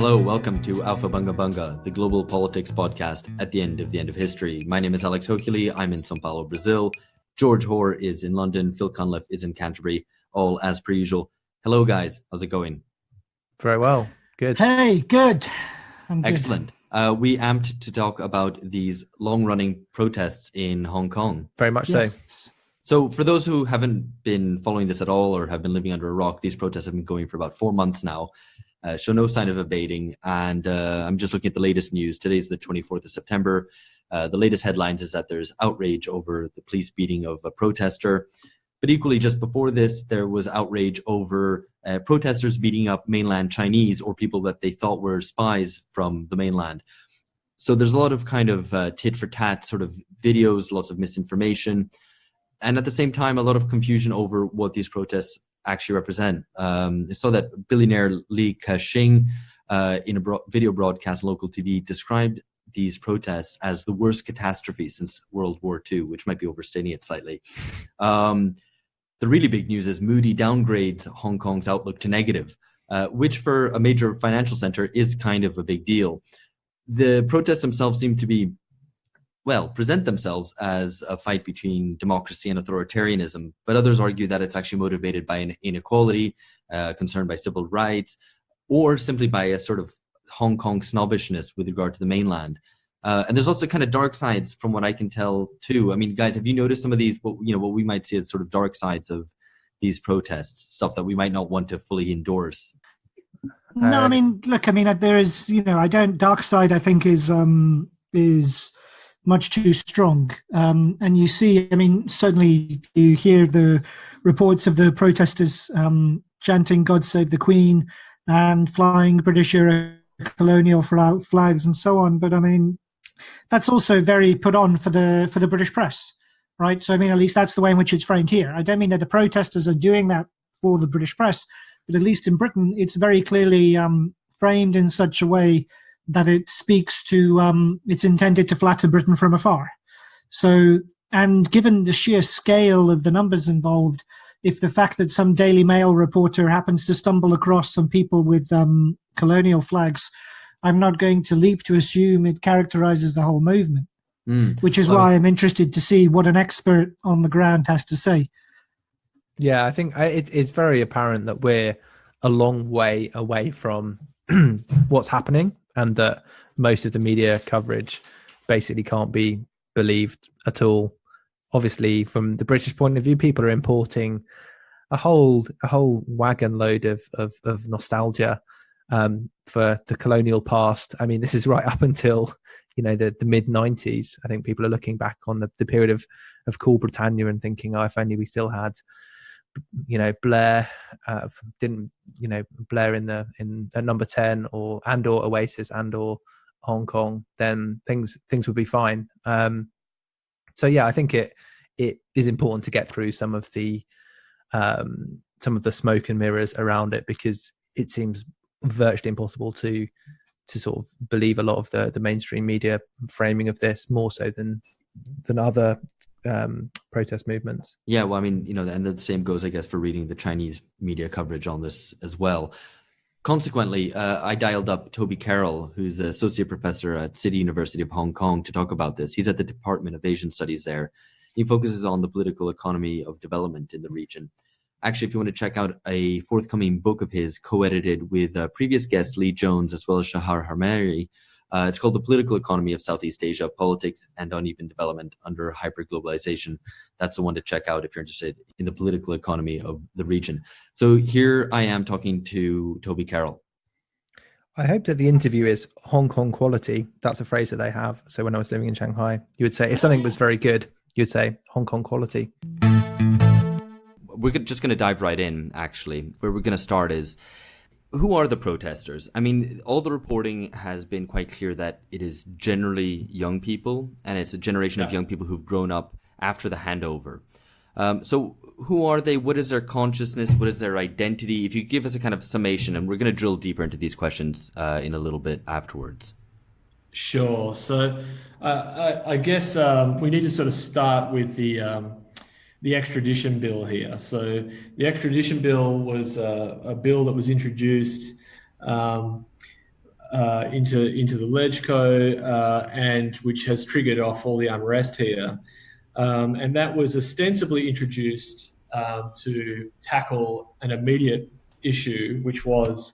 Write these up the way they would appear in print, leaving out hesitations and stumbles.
Hello, welcome to Alpha Bunga Bunga, the global politics podcast at the end of history. My name is Alex Hokuli. I'm in São Paulo, Brazil. George Hoare is in London. Phil Cunliffe is in Canterbury, all as per usual. Hello, guys. How's it going? Very well. Good. Hey, good. I'm good. Excellent. We amped to talk about these long-running protests in Hong Kong. Very much Yes. so. So for those who haven't been following this at all or have been living under a rock, these protests have been going for about 4 months now. Show no sign of abating. And I'm just looking at the latest news. Today's the 24th of September. The latest headlines is that there's outrage over the police beating of a protester. But equally, just before this, there was outrage over protesters beating up mainland Chinese or people that they thought were spies from the mainland. So there's a lot of kind of tit for tat sort of videos, lots of misinformation. And at the same time, a lot of confusion over what these protests actually represent. I saw that billionaire Li Ka-shing in a video broadcast on local TV described these protests as the worst catastrophe since World War II, which might be overstating it slightly. The really big news is Moody downgrades Hong Kong's outlook to negative, which for a major financial center is kind of a big deal. The protests themselves seem to be present themselves as a fight between democracy and authoritarianism, but others argue that it's actually motivated by an inequality, concerned by civil rights, or simply by a sort of Hong Kong snobbishness with regard to the mainland. And there's also kind of dark sides from what I can tell too. I mean, guys, have you noticed some of these, what we might see as sort of dark sides of these protests, stuff that we might not want to fully endorse? No, I mean, look, I mean, there is, dark side, I think is much too strong. And you see, I mean, certainly you hear the reports of the protesters chanting God Save the Queen and flying British era colonial flags and so on. But I mean, that's also very put on for the British press, right? So I mean, at least that's the way in which it's framed here. I don't mean that the protesters are doing that for the British press, but at least in Britain, it's very clearly framed in such a way that it speaks to, it's intended to flatter Britain from afar. So, and given the sheer scale of the numbers involved, if the fact that some Daily Mail reporter happens to stumble across some people with colonial flags, I'm not going to leap to assume it characterizes the whole movement, which is why I'm interested to see what an expert on the ground has to say. Yeah, I think it's very apparent that we're a long way away from what's happening, and that most of the media coverage basically can't be believed at all. Obviously, from the British point of view, people are importing a whole wagon load of nostalgia for the colonial past. I mean, this is right up until the mid 90s. I think people are looking back on the period of Cool Britannia and thinking, if only we still had Blair Blair at number 10 or Oasis or Hong Kong, then things would be fine. So yeah, I think it is important to get through some of the smoke and mirrors around it, because it seems virtually impossible to sort of believe a lot of the mainstream media framing of this, more so than other protest movements. Yeah, well, I mean, and the same goes, I guess, for reading the Chinese media coverage on this as well. Consequently, I dialed up Toby Carroll, who's the associate professor at City University of Hong Kong, to talk about this. He's at the Department of Asian Studies there. He focuses on the political economy of development in the region. Actually, if you want to check out a forthcoming book of his, co-edited with previous guest Lee Jones as well as Shahar Harmari, it's called The Political Economy of Southeast Asia, Politics and Uneven Development Under Hyperglobalization. That's the one to check out if you're interested in the political economy of the region. So here I am talking to Toby Carroll. I hope that the interview is Hong Kong quality. That's a phrase that they have. So when I was living in Shanghai, you would say, if something was very good, you'd say Hong Kong quality. We're just going to dive right in, actually. Where we're going to start is, who are the protesters? I mean, all the reporting has been quite clear that it is generally young people, and it's a generation of young people who've grown up after the handover. So who are they? What is their consciousness? What is their identity? If you give us a kind of summation, and we're going to drill deeper into these questions in a little bit afterwards. Sure. So I guess we need to sort of start with the extradition bill here. So the extradition bill was a bill that was introduced into the LegCo, and which has triggered off all the unrest here. And that was ostensibly introduced to tackle an immediate issue, which was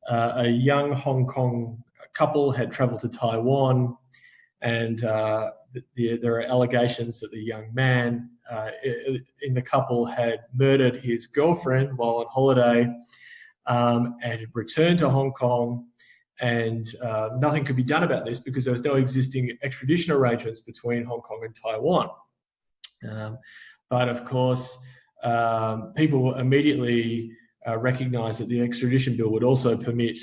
a young Hong Kong couple had travelled to Taiwan, and there are allegations that the young man in the couple had murdered his girlfriend while on holiday, and returned to Hong Kong, and nothing could be done about this because there was no existing extradition arrangements between Hong Kong and Taiwan. But of course, people immediately recognised that the extradition bill would also permit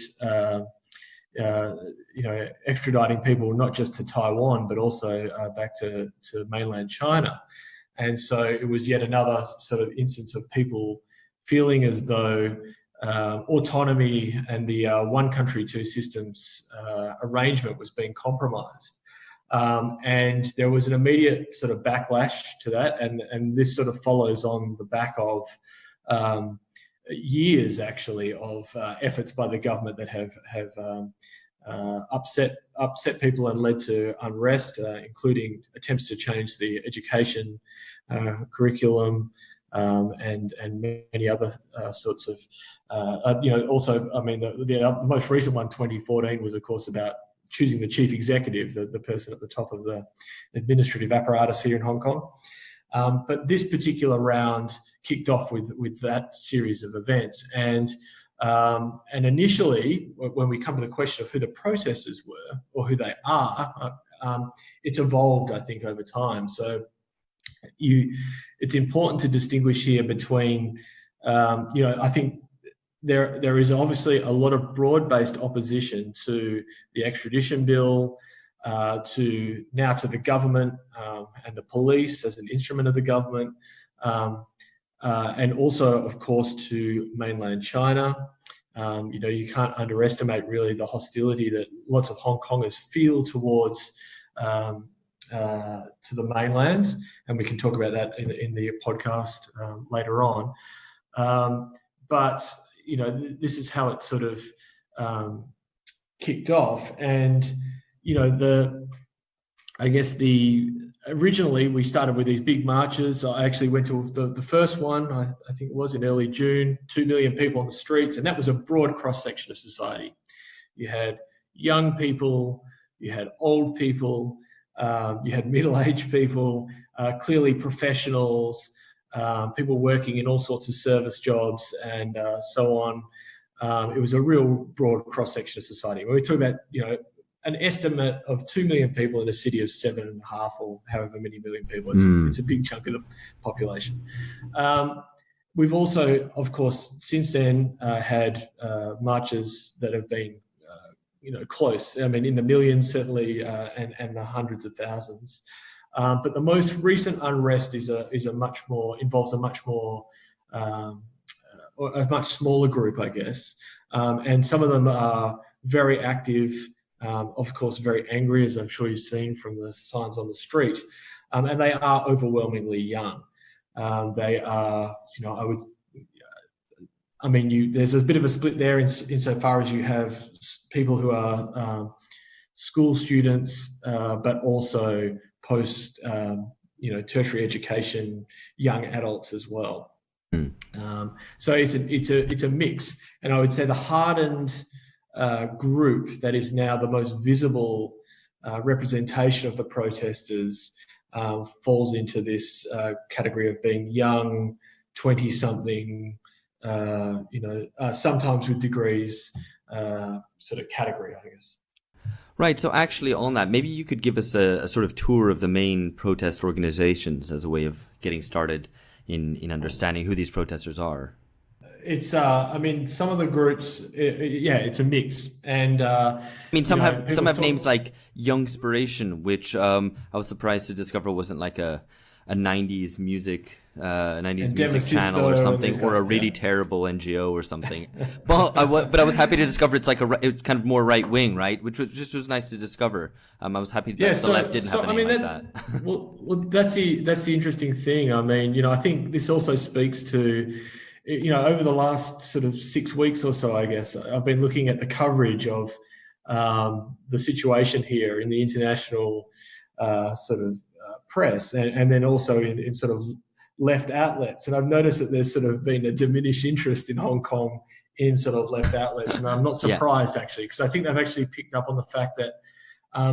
extraditing people not just to Taiwan, but also back to mainland China. And so it was yet another sort of instance of people feeling as though autonomy and the one country, two systems arrangement was being compromised. And there was an immediate sort of backlash to that. And this sort of follows on the back of years actually of efforts by the government that have upset people and led to unrest, including attempts to change the education curriculum and many other sorts of also, I mean, the most recent one, 2014, was of course about choosing the chief executive, the person at the top of the administrative apparatus here in Hong Kong. But this particular round kicked off with that series of events. And initially, when we come to the question of who the protesters were or who they are, it's evolved, I think, over time. So it's important to distinguish here between, I think there is obviously a lot of broad-based opposition to the extradition bill, to the government and the police as an instrument of the government, and also, of course, to mainland China. You can't underestimate really the hostility that lots of Hong Kongers feel towards to the mainland, and we can talk about that in the podcast later on. But this is how it sort of kicked off, and originally we started with these big marches. I actually went to the first one, I think it was in early June, 2 million people on the streets, and that was a broad cross-section of society. You had young people, you had old people, you had middle-aged people, clearly professionals, people working in all sorts of service jobs and so on. It was a real broad cross-section of society. When we talk about, an estimate of 2 million people in a city of 7.5 or however many million people, it's a big chunk of the population. We've also, of course, since then had marches that have been, close. I mean, in the millions certainly, and the hundreds of thousands. But the most recent unrest involves a much smaller group, I guess. And some of them are very active, of course, very angry, as I'm sure you've seen from the signs on the street. And they are overwhelmingly young. They are, there's a bit of a split there insofar as you have people who are school students, but also post, tertiary education, young adults as well. So it's a mix, and I would say the hardened group that is now the most visible representation of the protesters falls into this category of being young, 20-something, sometimes with degrees, sort of category, I guess. Right. So actually on that, maybe you could give us a sort of tour of the main protest organizations as a way of getting started in understanding who these protesters are. It's, some of the groups, it's a mix. And, some have names like Youngspiration, which I was surprised to discover wasn't like a 90s music, 90s music channel or something, or a really terrible NGO or something. But I was happy to discover it's kind of more right wing, right? Which was nice to discover. I was happy that the left didn't have anything like that. well, that's the interesting thing. I think this also speaks to, over the last sort of 6 weeks or so, I guess, I've been looking at the coverage of the situation here in the international press, and then also in sort of left outlets. And I've noticed that there's sort of been a diminished interest in Hong Kong in sort of left outlets, and I'm not surprised actually, because I think they've actually picked up on the fact that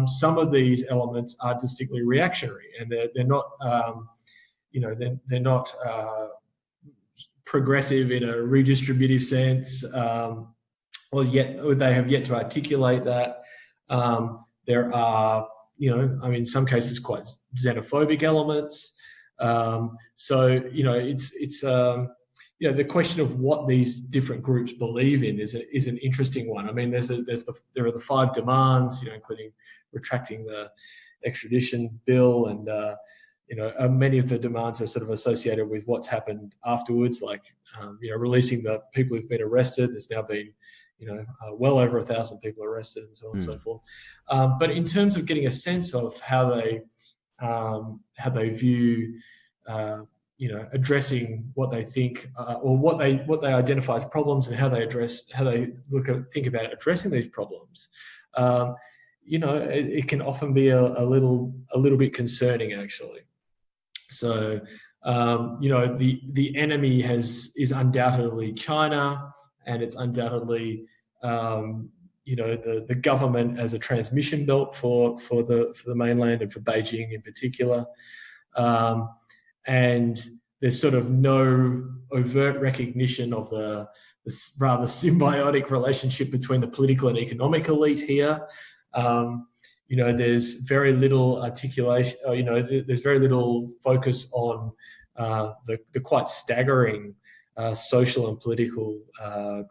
some of these elements are distinctly reactionary, and they're not they're not progressive in a redistributive sense, or they have yet to articulate that. There are, in some cases quite xenophobic elements. The question of what these different groups believe in is an interesting one. I mean, there are the 5 demands, including retracting the extradition bill, and many of the demands are sort of associated with what's happened afterwards, like releasing the people who've been arrested. There's now been well over 1,000 people arrested, and so on and so forth. But in terms of getting a sense of how they view addressing what they think or what they identify as problems, and how they think about addressing these problems, it can often be a little bit concerning actually. So the enemy is undoubtedly China, and it's undoubtedly the government as a transmission belt for the mainland, and for Beijing in particular. And there's sort of no overt recognition of this rather symbiotic relationship between the political and economic elite here. There's very little articulation. There's very little focus on the quite staggering social and political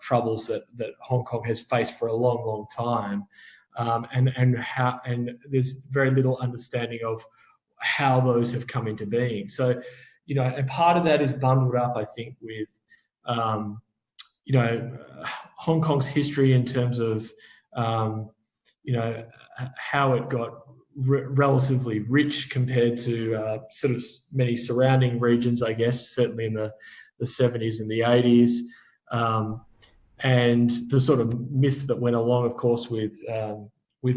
troubles that Hong Kong has faced for a long, long time, and there's very little understanding of how those have come into being. So, and part of that is bundled up, I think, with Hong Kong's history in terms of how it got relatively rich compared to sort of many surrounding regions, I guess, certainly in the 70s and the 80s, and the sort of myths that went along, of course, with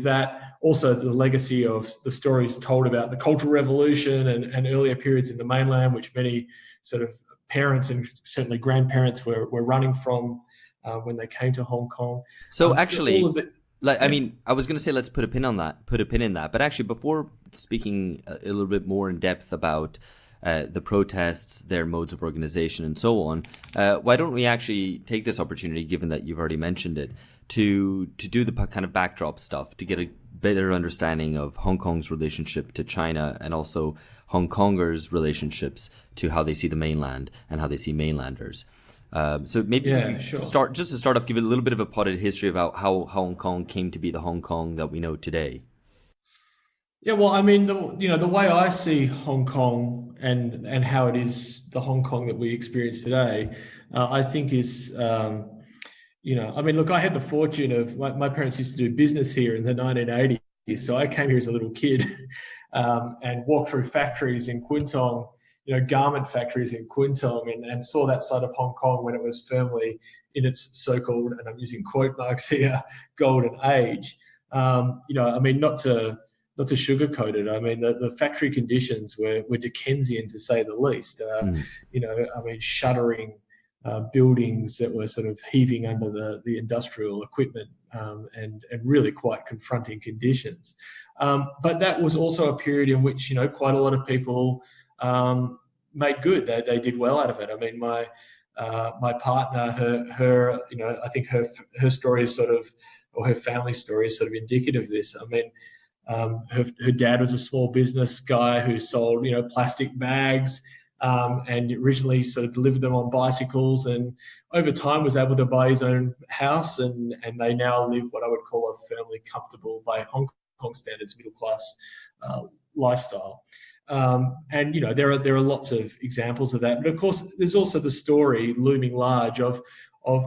that. Also, the legacy of the stories told about the Cultural Revolution and earlier periods in the mainland, which many sort of parents and certainly grandparents were running from when they came to Hong Kong. So actually, I was going to say let's put a pin in that. But actually, before speaking a little bit more in depth about the protests, their modes of organization, and so on, why don't we actually take this opportunity, given that you've already mentioned it, to do the kind of backdrop stuff, to get a better understanding of Hong Kong's relationship to China, and also Hong Kongers' relationships to how they see the mainland and how they see mainlanders. So maybe start off, give it a little bit of a potted history about how Hong Kong came to be the Hong Kong that we know today. Yeah, well, I mean, the way I see Hong Kong and how it is the Hong Kong that we experience today, I think is, look, I had the fortune of my parents used to do business here in the 1980s, so I came here as a little kid and walked through factories in Kwun Tong, garment factories in Kwun Tong, and saw that side of Hong Kong when it was firmly in its so-called, and I'm using quote marks here, golden age. Not to sugarcoat it, I mean, the factory conditions were Dickensian, to say the least. Shuttering buildings that were sort of heaving under the industrial equipment, and really quite confronting conditions. But that was also a period in which, quite a lot of people made good. They did well out of it. I mean, my partner, her I think her story is sort of, or her family story is sort of indicative of this. I mean, her dad was a small business guy who sold, plastic bags, and originally sort of delivered them on bicycles, and over time was able to buy his own house, and they now live what I would call a firmly comfortable, by Hong Kong standards, middle class lifestyle. And there are lots of examples of that, but of course there's also the story looming large of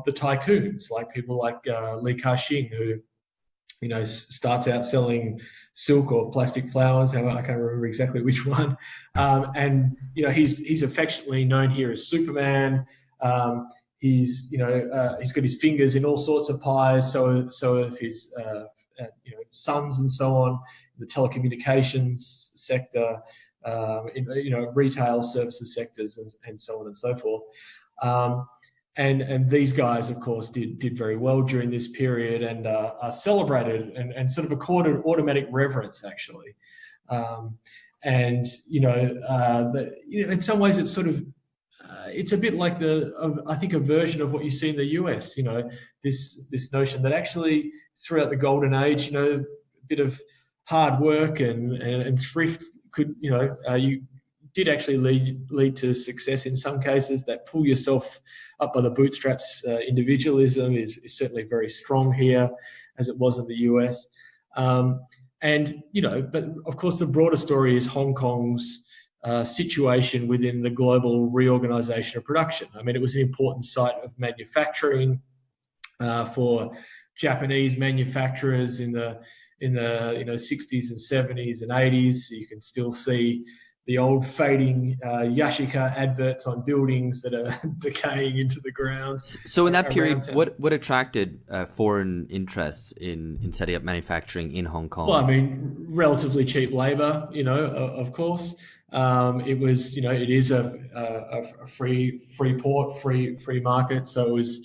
the tycoons, like people like Li Ka-shing, who starts out selling silk or plastic flowers. I can't remember exactly which one. And he's affectionately known here as Superman. He's got his fingers in all sorts of pies. So have his sons and so on, the telecommunications sector, in retail services sectors and so on and so forth. And these guys, of course, did very well during this period and are celebrated and sort of accorded automatic reverence, actually. In some ways, it's sort of it's a bit like I think a version of what you see in the US. This notion that actually throughout the golden age, a bit of hard work and thrift could, you did actually lead to success in some cases. That pull yourself up by the bootstraps individualism is certainly very strong here, as it was in the US. But of course the broader story is Hong Kong's situation within the global reorganization of production. I mean, it was an important site of manufacturing for Japanese manufacturers in the 60s and 70s and 80s. So you can still see the old fading Yashica adverts on buildings that are decaying into the ground. So in that period, what attracted foreign interests in setting up manufacturing in Hong Kong? Well, I mean, relatively cheap labor, of course. It was, it is a free port, free market. So it was,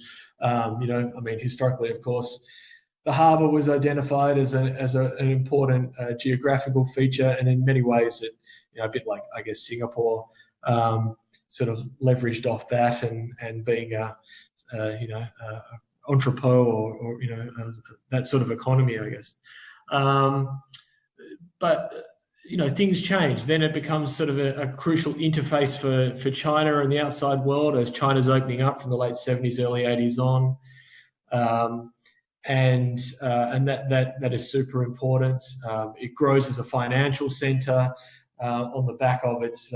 historically, of course, the harbour was identified as an important geographical feature, and in many ways, it, a bit like, I guess, Singapore, sort of leveraged off that and being entrepot or that sort of economy, I guess. But things change. Then it becomes sort of a crucial interface for China and the outside world as China's opening up from the late 70s, early 80s on. And that is super important. It grows as a financial centre on the back of its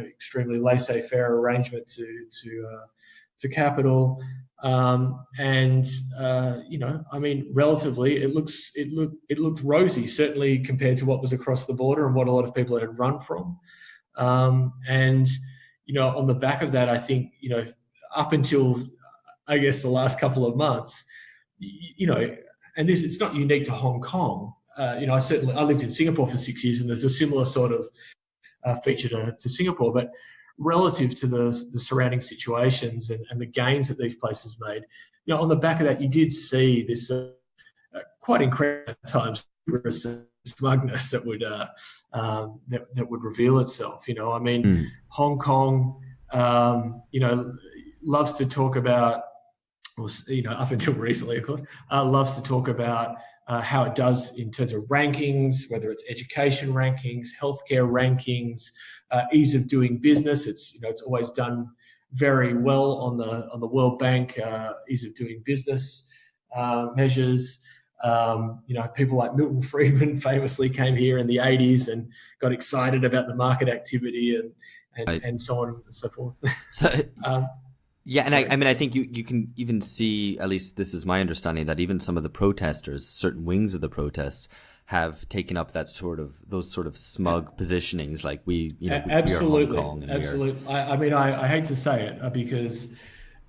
extremely laissez-faire arrangement to capital. Relatively, it looked rosy, certainly compared to what was across the border and what a lot of people had run from. On the back of that, I think up until I guess the last couple of months, and it's not unique to Hong Kong. I lived in Singapore for 6 years, and there's a similar sort of feature to Singapore, but relative to the surrounding situations and the gains that these places made, on the back of that, you did see this quite incredible at times smugness that would reveal itself. Hong Kong, loves to talk about, up until recently, of course, loves to talk about how it does in terms of rankings, whether it's education rankings, healthcare rankings, ease of doing business. It's always done very well on the World Bank ease of doing business measures. People like Milton Friedman famously came here in the 80s and got excited about the market activity and so on and so forth. Yeah, and I think you can even see, at least this is my understanding, that even some of the protesters, certain wings of the protest, have taken up those sort of smug positionings, like we are Hong Kong. Absolutely. I hate to say it because,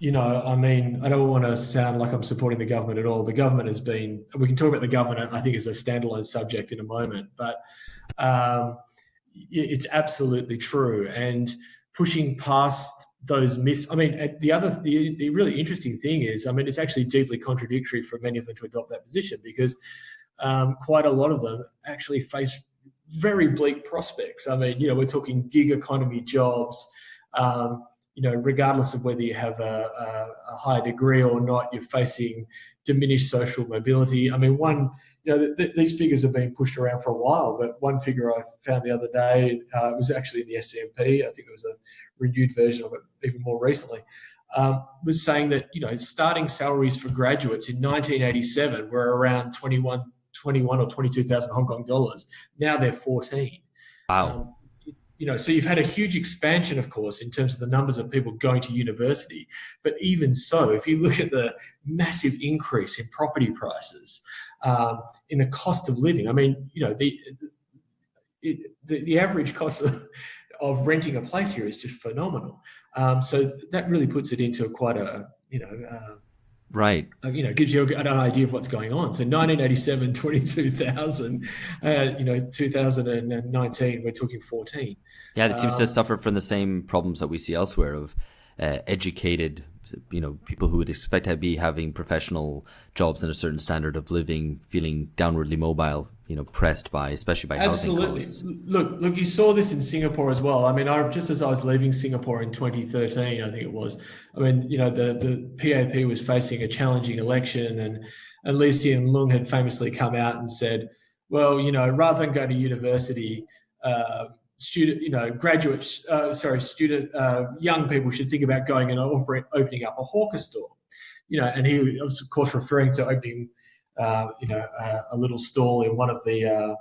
I don't want to sound like I'm supporting the government at all. The government has been, we can talk about the government, I think, as a standalone subject in a moment, but it's absolutely true. And pushing past those myths. The really interesting thing is, it's actually deeply contradictory for many of them to adopt that position because quite a lot of them actually face very bleak prospects. We're talking gig economy jobs, regardless of whether you have a high degree or not, you're facing diminished social mobility. These figures have been pushed around for a while, but one figure I found the other day was actually in the SCMP. I think it was a renewed version of it even more recently, was saying that, starting salaries for graduates in 1987 were around 21 or 22,000 Hong Kong dollars. Now they're 14. Wow. So you've had a huge expansion, of course, in terms of the numbers of people going to university. But even so, if you look at the massive increase in property prices, in the cost of living, the average cost of renting a place here is just phenomenal. So that really puts it into quite a Right. Gives you an idea of what's going on. So 1987, 22,000, 2019, we're talking 14. Yeah, it seems to suffer from the same problems that we see elsewhere of educated, people who would expect to be having professional jobs and a certain standard of living, feeling downwardly mobile, pressed especially by housing costs. Look, you saw this in Singapore as well. I mean, just as I was leaving Singapore in 2013, I think it was, the PAP was facing a challenging election, and Lee Hsien Loong had famously come out and said, well, rather than go to university, young people should think about going and opening up a hawker store, and he was of course referring to opening, a little stall in one of the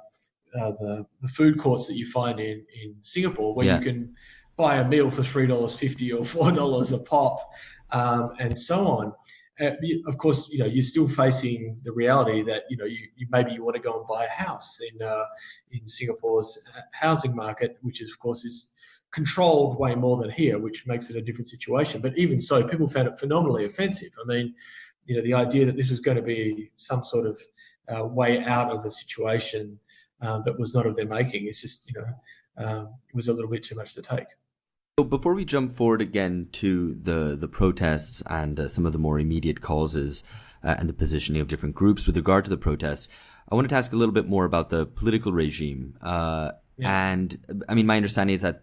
food courts that you find in Singapore, where you can buy a meal for $3.50 or $4 a pop, and so on. Of course, you're still facing the reality that you maybe you want to go and buy a house in Singapore's housing market, which is, of course, is controlled way more than here, which makes it a different situation. But even so, people found it phenomenally offensive. I mean, the idea that this was going to be some sort of way out of a situation that was not of their making, it's just, it was a little bit too much to take. So before we jump forward again to the protests and some of the more immediate causes and the positioning of different groups with regard to the protests, I wanted to ask a little bit more about the political regime. And I mean, my understanding is that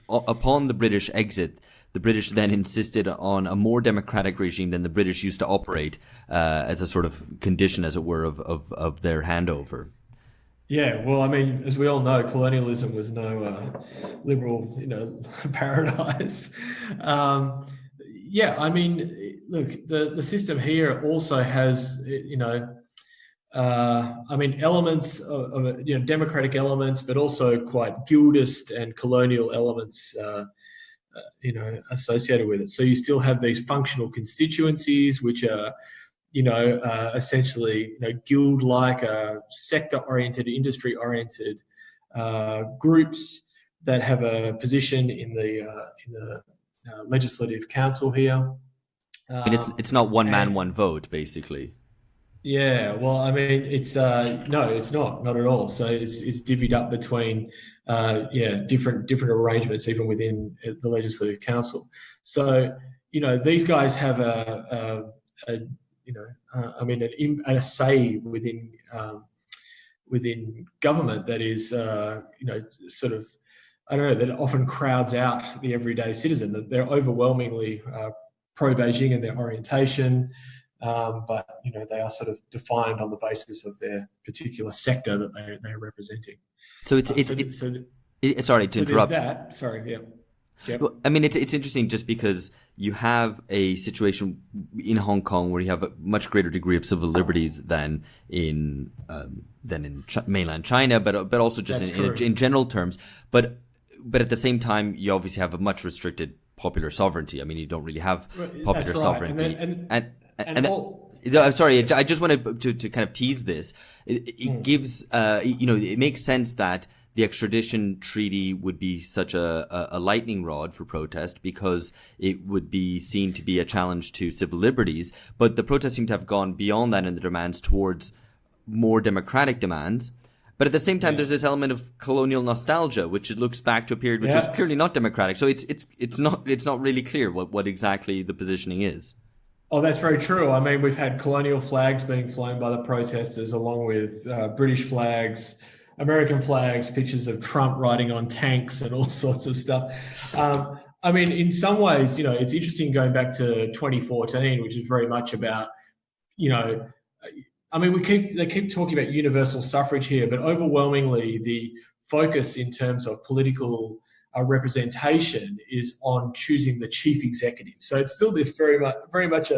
upon the British exit, the British then insisted on a more democratic regime than the British used to operate as a sort of condition, as it were, of their handover. Yeah, well, I mean, as we all know, colonialism was no liberal, paradise. I mean, look, the system here also has, elements of democratic elements, but also quite guildist and colonial elements, associated with it. So you still have these functional constituencies, which are, essentially, guild-like, sector-oriented, industry-oriented groups that have a position in the legislative council here. And it's not one man, one vote, basically. Yeah, well, I mean, it's no, it's not at all. So it's divvied up between different arrangements even within the legislative council. So these guys have a say within government that is sort of, I don't know, that often crowds out the everyday citizen. That they're overwhelmingly pro-Beijing in their orientation. But they are sort of defined on the basis of their particular sector that they're representing. So sorry to interrupt. Yep. Well, I mean, it's interesting just because you have a situation in Hong Kong where you have a much greater degree of civil liberties than in mainland China, but also just in general terms. But at the same time, you obviously have a much restricted popular sovereignty. I mean, you don't really have popular sovereignty. I'm sorry, I just wanted to kind of tease this. It gives, it makes sense that the extradition treaty would be such a lightning rod for protest because it would be seen to be a challenge to civil liberties. But the protests seem to have gone beyond that in the demands towards more democratic demands. But at the same time, there's this element of colonial nostalgia, which looks back to a period which was clearly not democratic. So it's not really clear what exactly the positioning is. Oh, that's very true. I mean, we've had colonial flags being flown by the protesters, along with British flags, American flags, pictures of Trump riding on tanks and all sorts of stuff. I mean, in some ways, it's interesting going back to 2014, which is very much about, I mean, they keep talking about universal suffrage here, but overwhelmingly the focus in terms of political representation is on choosing the chief executive. So it's still this very much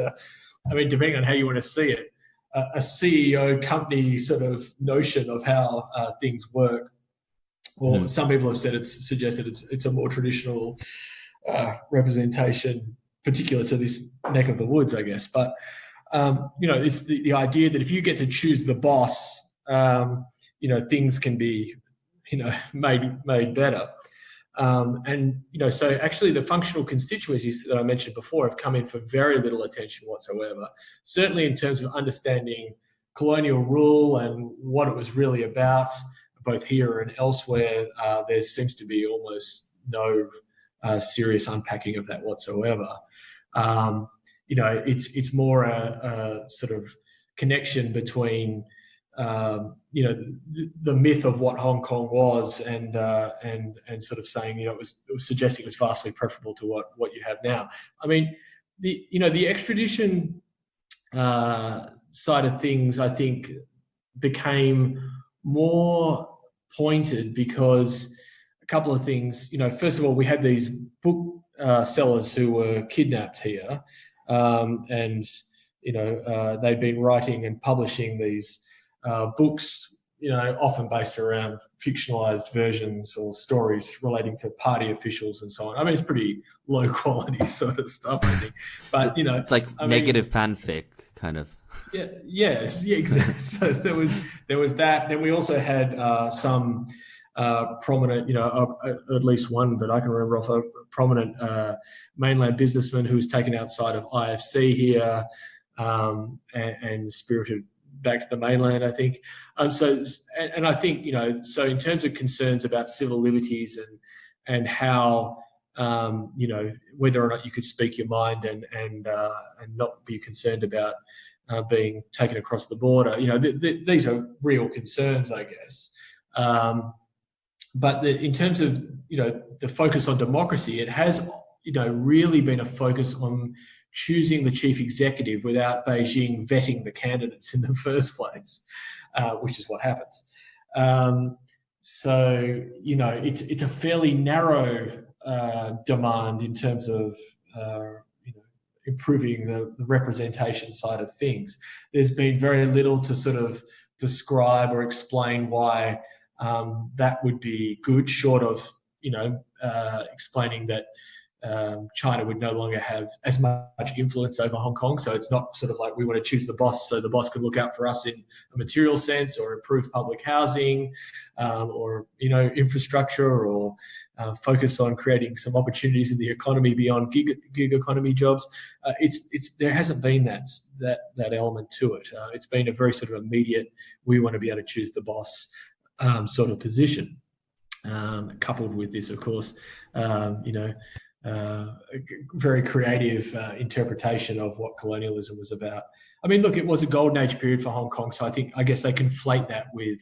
depending on how you want to see it, a CEO company sort of notion of how things work. Or some people have suggested it's a more traditional representation, particular to this neck of the woods, I guess. But it's the idea that if you get to choose the boss, things can be, made better. And, so actually the functional constituencies that I mentioned before have come in for very little attention whatsoever. Certainly in terms of understanding colonial rule and what it was really about, both here and elsewhere, there seems to be almost no serious unpacking of that whatsoever. It's more a sort of connection between the myth of what Hong Kong was and sort of saying, it was suggesting it was vastly preferable to what you have now. I mean, the extradition side of things, I think, became more pointed because a couple of things. First of all, we had these book sellers who were kidnapped here, and they'd been writing and publishing these books, often based around fictionalized versions or stories relating to party officials and so on. I mean, it's pretty low quality sort of stuff, I think. But it's like negative fanfic kind of. Yeah, exactly. So there was that. Then we also had some prominent, at least one that I can remember off, a prominent mainland businessman who was taken outside of IFC here and spirited back to the mainland, I think. And I think, so in terms of concerns about civil liberties and how, whether or not you could speak your mind and not be concerned about being taken across the border, these are real concerns, I guess. But in terms of, the focus on democracy, it has, really been a focus on choosing the chief executive without Beijing vetting the candidates in the first place, which is what happens. So, it's a fairly narrow demand in terms of, improving the representation side of things. There's been very little to sort of describe or explain why that would be good, short of, explaining that China would no longer have as much influence over Hong Kong. So it's not sort of like we want to choose the boss so the boss can look out for us in a material sense, or improve public housing, or, infrastructure, or focus on creating some opportunities in the economy beyond gig economy jobs. There hasn't been that element to it. It's been a very sort of immediate, we want to be able to choose the boss sort of position. Coupled with this, of course, very creative interpretation of what colonialism was about. I mean, look, it was a golden age period for Hong Kong, so I guess they conflate that with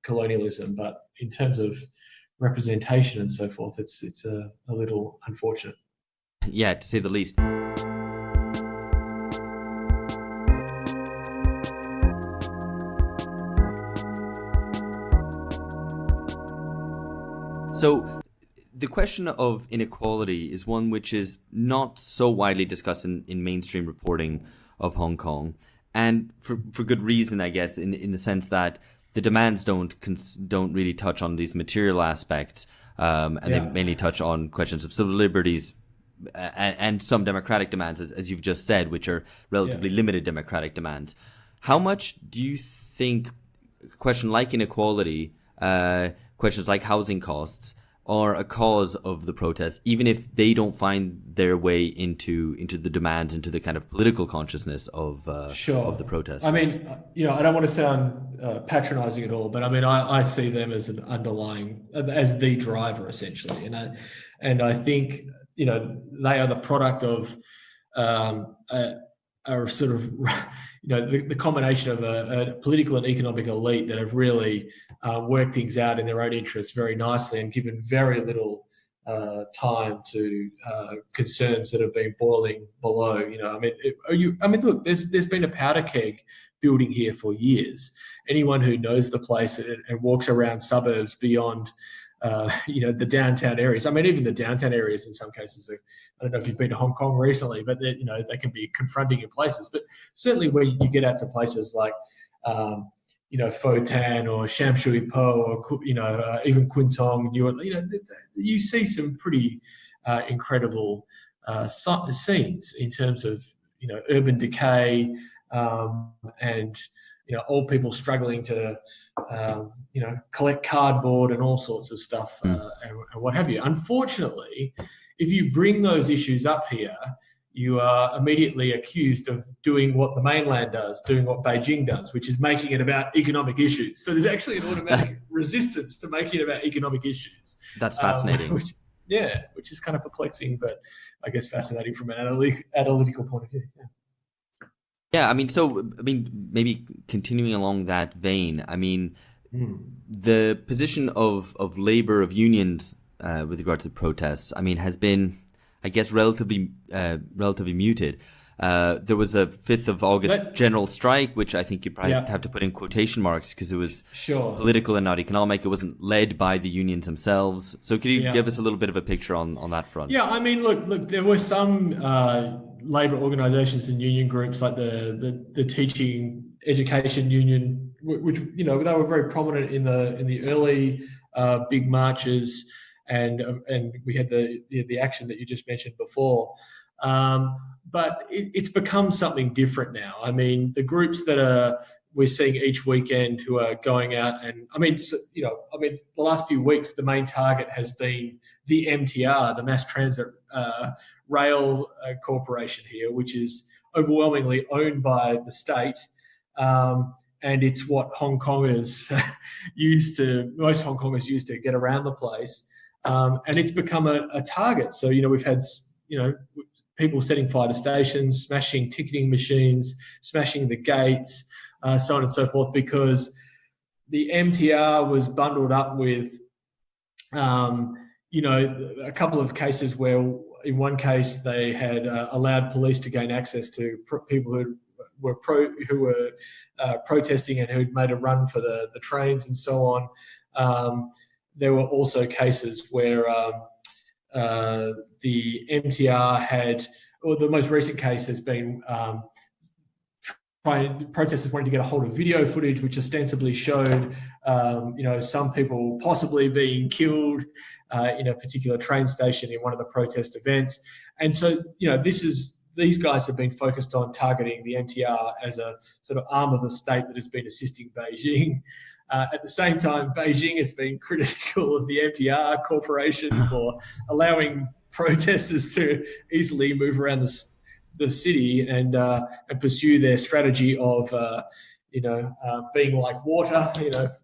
colonialism. But in terms of representation and so forth, it's a little unfortunate. Yeah, to say the least. So the question of inequality is one which is not so widely discussed in mainstream reporting of Hong Kong, and for good reason, I guess, in the sense that the demands don't really touch on these material aspects, they mainly touch on questions of civil liberties and some democratic demands, as you've just said, which are relatively limited democratic demands. How much do you think a question like inequality, questions like housing costs, are a cause of the protests, even if they don't find their way into the demands, into the kind of political consciousness of the protests? I mean, I don't want to sound patronizing at all, but I mean, I see them as an underlying, as the driver essentially, and I think they are the product of a sort of the combination of a political and economic elite that have really worked things out in their own interests very nicely and given very little time to concerns that have been boiling below. Look, there's been a powder keg building here for years. Anyone who knows the place and walks around suburbs beyond the downtown areas. I mean, even the downtown areas in some cases I don't know if you've been to Hong Kong recently, but they can be confronting in places. But certainly when you get out to places like, Fo Tan or Sham Shui Po or, even Kwun Tong, you see some pretty incredible scenes in terms of, urban decay and, old people struggling to, collect cardboard and all sorts of stuff and what have you. Unfortunately, if you bring those issues up here, you are immediately accused of doing what the mainland does, doing what Beijing does, which is making it about economic issues. So there's actually an automatic resistance to making it about economic issues. That's fascinating. Which is kind of perplexing, but I guess fascinating from an analytical point of view. Yeah, maybe continuing along that vein, the position of labor, of unions with regard to the protests, has been, I guess, relatively muted. There was the 5th of August general strike, which I think you probably have to put in quotation marks because it was political and not economic. It wasn't led by the unions themselves. So could you give us a little bit of a picture on that front? Yeah, look, there were some labour organisations and union groups like the Teaching Education Union, which they were very prominent in the early big marches, and we had the action that you just mentioned before. But it's become something different now. The groups that we're seeing each weekend who are going out, and the last few weeks, the main target has been the MTR, the Mass Transit Rail Corporation here, which is overwhelmingly owned by the state. And it's what most Hong Kongers use to get around the place. And it's become a target. So, we've had, people setting fire to stations, smashing ticketing machines, smashing the gates, so on and so forth, because the MTR was bundled up with, a couple of cases where, in one case, they had allowed police to gain access to people who were protesting and who'd made a run for the trains and so on. There were also cases where the MTR had, or the most recent case has been protesters wanting to get a hold of video footage which ostensibly showed, some people possibly being killed in a particular train station in one of the protest events. And so, these guys have been focused on targeting the MTR as a sort of arm of the state that has been assisting Beijing. At the same time, Beijing has been critical of the MTR Corporation for allowing protesters to easily move around the city and pursue their strategy of, being like water,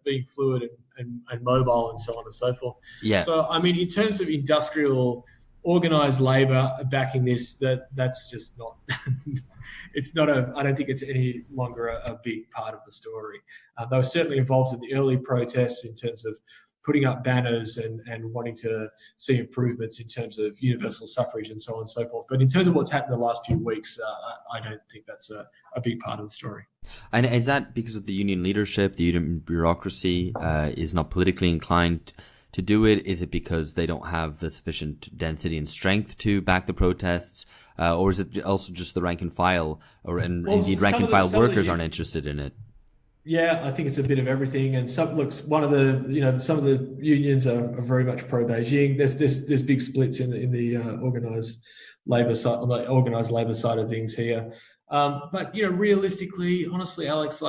being fluid and mobile and so on and so forth. Yeah. So, in terms of industrial organised labour backing this, that's just not, I don't think it's any longer a big part of the story. They were certainly involved in the early protests in terms of putting up banners and wanting to see improvements in terms of universal suffrage and so on and so forth. But in terms of what's happened the last few weeks, I don't think that's a big part of the story. And is that because of the union leadership, the union bureaucracy is not politically inclined to do it? Is it because they don't have the sufficient density and strength to back the protests? Or is it also just the rank and file, indeed rank and file workers aren't interested in it? Yeah, I think it's a bit of everything. And some of the unions are very much pro Beijing. There's big splits in the organised labour side, on the organised labour side of things here. But realistically, honestly, Alex,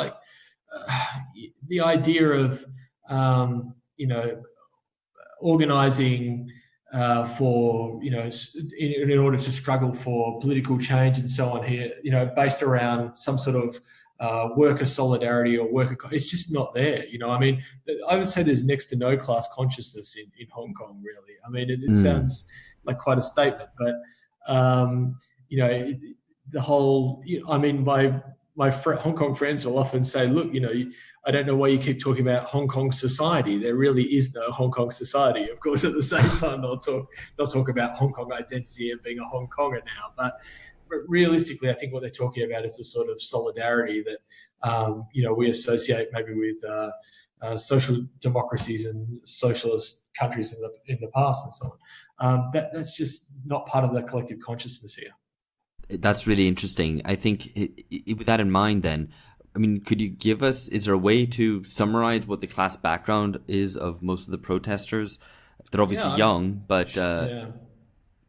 the idea of organising for in order to struggle for political change and so on here, based around some sort of worker solidarity or it's just not there. I would say there's next to no class consciousness in Hong Kong, really. It sounds like quite a statement, but the whole, my Hong Kong friends will often say, look, I don't know why you keep talking about Hong Kong society. There really is no Hong Kong society. Of course, at the same time, they'll talk about Hong Kong identity and being a Hong Konger now. But realistically, I think what they're talking about is the sort of solidarity that, we associate maybe with social democracies and socialist countries in the past and so on. That's just not part of the collective consciousness here. That's really interesting. I think with that in mind then, could you give us, is there a way to summarize what the class background is of most of the protesters? They're obviously young, but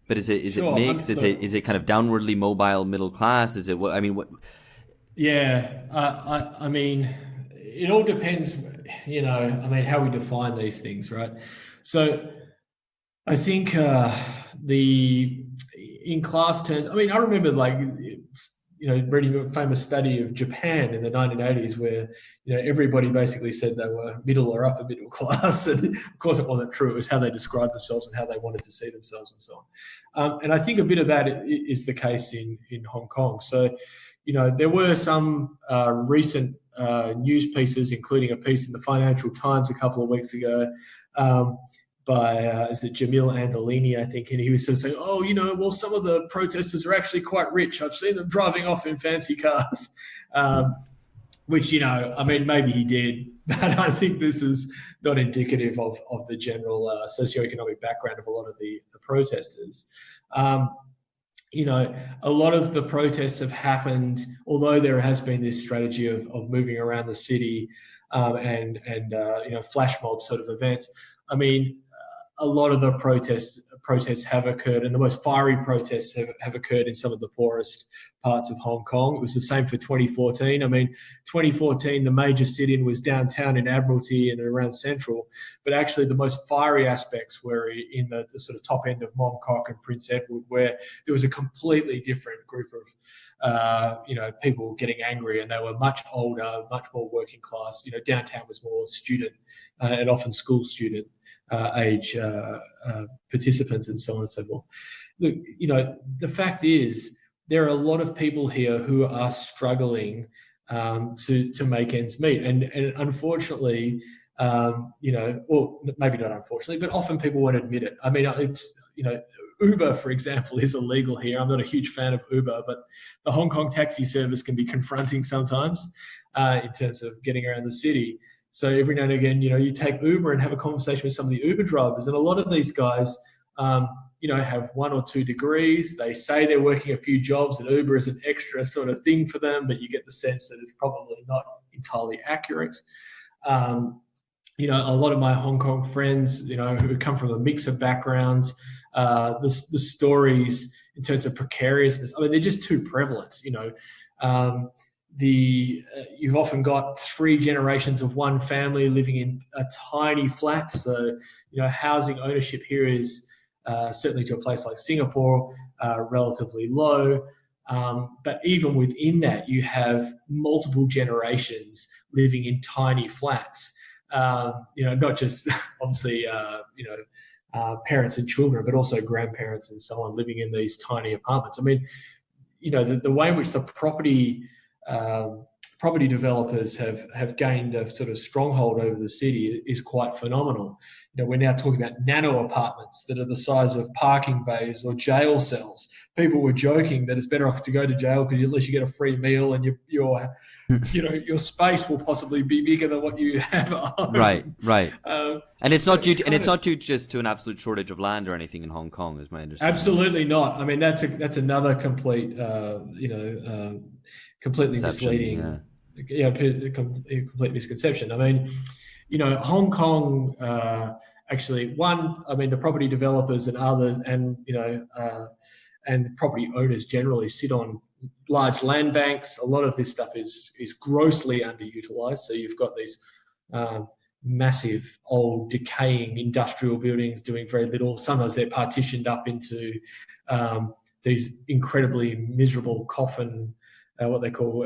is it Sure, mixed? Is it kind of downwardly mobile middle class? Is it what? Yeah, I mean, it all depends, how we define these things, right? So I think in class terms, I mean, I remember reading a famous study of Japan in the 1980s where, everybody basically said they were middle or upper middle class. And of course it wasn't true. It was how they described themselves and how they wanted to see themselves and so on. And I think a bit of that is the case in Hong Kong. So, there were some recent news pieces, including a piece in the Financial Times a couple of weeks ago, by is it Jamil Andolini, I think, and he was sort of saying, well, some of the protesters are actually quite rich. I've seen them driving off in fancy cars, which, maybe he did, but I think this is not indicative of the general socioeconomic background of a lot of the protesters. A lot of the protests have happened, although there has been this strategy of moving around the city and flash mob sort of events. I mean, a lot of the protests have occurred, and the most fiery protests have occurred in some of the poorest parts of Hong Kong. It was the same for 2014. I mean, 2014, the major sit-in was downtown in Admiralty and around Central, but actually the most fiery aspects were in the sort of top end of Mong Kok and Prince Edward, where there was a completely different group of people getting angry, and they were much older, much more working class. Downtown was more student and often school student age participants and so on and so forth. Look, the fact is there are a lot of people here who are struggling to make ends meet, and unfortunately, well, maybe not unfortunately, but often people won't admit it. I mean, it's Uber, for example, is illegal here. I'm not a huge fan of Uber, but the Hong Kong taxi service can be confronting sometimes in terms of getting around the city. So every now and again, you take Uber and have a conversation with some of the Uber drivers, and a lot of these guys, have 1 or 2 degrees. They say they're working a few jobs, and Uber is an extra sort of thing for them, but you get the sense that it's probably not entirely accurate. A lot of my Hong Kong friends, who come from a mix of backgrounds, the stories in terms of precariousness, I mean, they're just too prevalent. You've often got 3 generations of one family living in a tiny flat. So, housing ownership here is certainly to a place like Singapore, relatively low. But even within that, you have multiple generations living in tiny flats. Not just obviously, parents and children, but also grandparents and so on living in these tiny apartments. I mean, the way in which the property developers have gained a sort of stronghold over the city is quite phenomenal. We're now talking about nano apartments that are the size of parking bays or jail cells. People were joking that it's better off to go to jail because at least you get a free meal and your space will possibly be bigger than what you have at home. Right. And it's not due just to an absolute shortage of land or anything in Hong Kong, is my understanding. Absolutely not. I mean, that's another complete, completely misleading, complete misconception. I mean, Hong Kong, actually, the property developers and others, and property owners generally sit on large land banks. A lot of this stuff is grossly underutilized. So you've got these massive, old, decaying industrial buildings doing very little. Sometimes they're partitioned up into these incredibly miserable coffin, what they call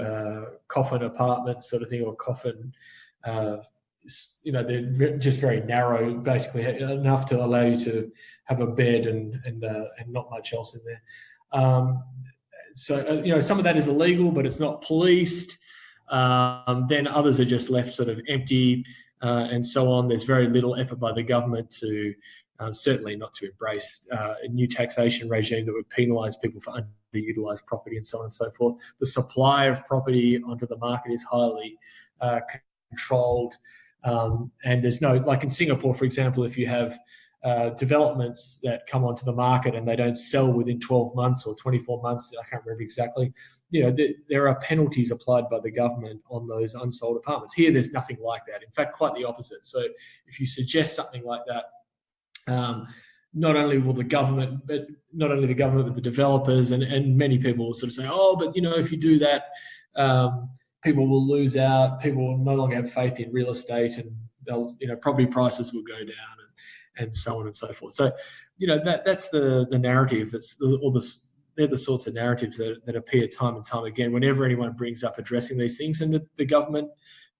coffin apartments sort of thing, or coffin, they're just very narrow, basically enough to allow you to have a bed and not much else in there. So some of that is illegal, but it's not policed. Then others are just left sort of empty and so on. There's very little effort by the government to, certainly not to embrace a new taxation regime that would penalise people for underutilised property and so on and so forth. The supply of property onto the market is highly controlled. And there's no, like in Singapore, for example, if you have developments that come onto the market and they don't sell within 12 months or 24 months, I can't remember exactly, there are penalties applied by the government on those unsold apartments. Here, there's nothing like that. In fact, quite the opposite. So if you suggest something like that, not only the government, but the developers and many people will sort of say, oh, but if you do that, people will lose out. People will no longer have faith in real estate, and they'll, property prices will go down, and so on and so forth. So, that's the narrative. They're the sorts of narratives that appear time and time again whenever anyone brings up addressing these things, and the government,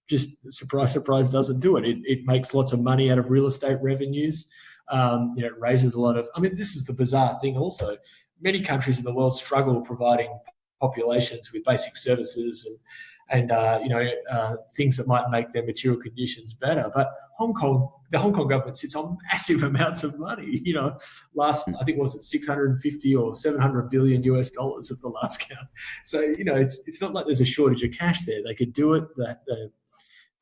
just surprise, doesn't do it. It makes lots of money out of real estate revenues. It raises a lot of. I mean, this is the bizarre thing. Also, many countries in the world struggle providing populations with basic services and things that might make their material conditions better. But the Hong Kong government sits on massive amounts of money. I think, was it 650 or 700 billion US dollars at the last count. So, it's not like there's a shortage of cash there. They could do it. The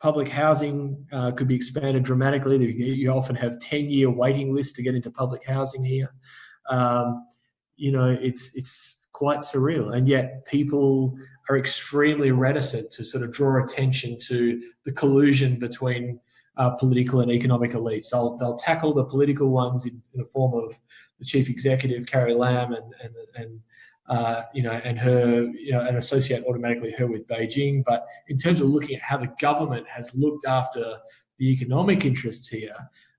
public housing could be expanded dramatically. You often have 10-year waiting lists to get into public housing here. It's quite surreal, and yet people are extremely reticent to sort of draw attention to the collusion between political and economic elites. They'll tackle the political ones in the form of the chief executive, Carrie Lam, and her, and associate automatically her with Beijing. But in terms of looking at how the government has looked after the economic interests here,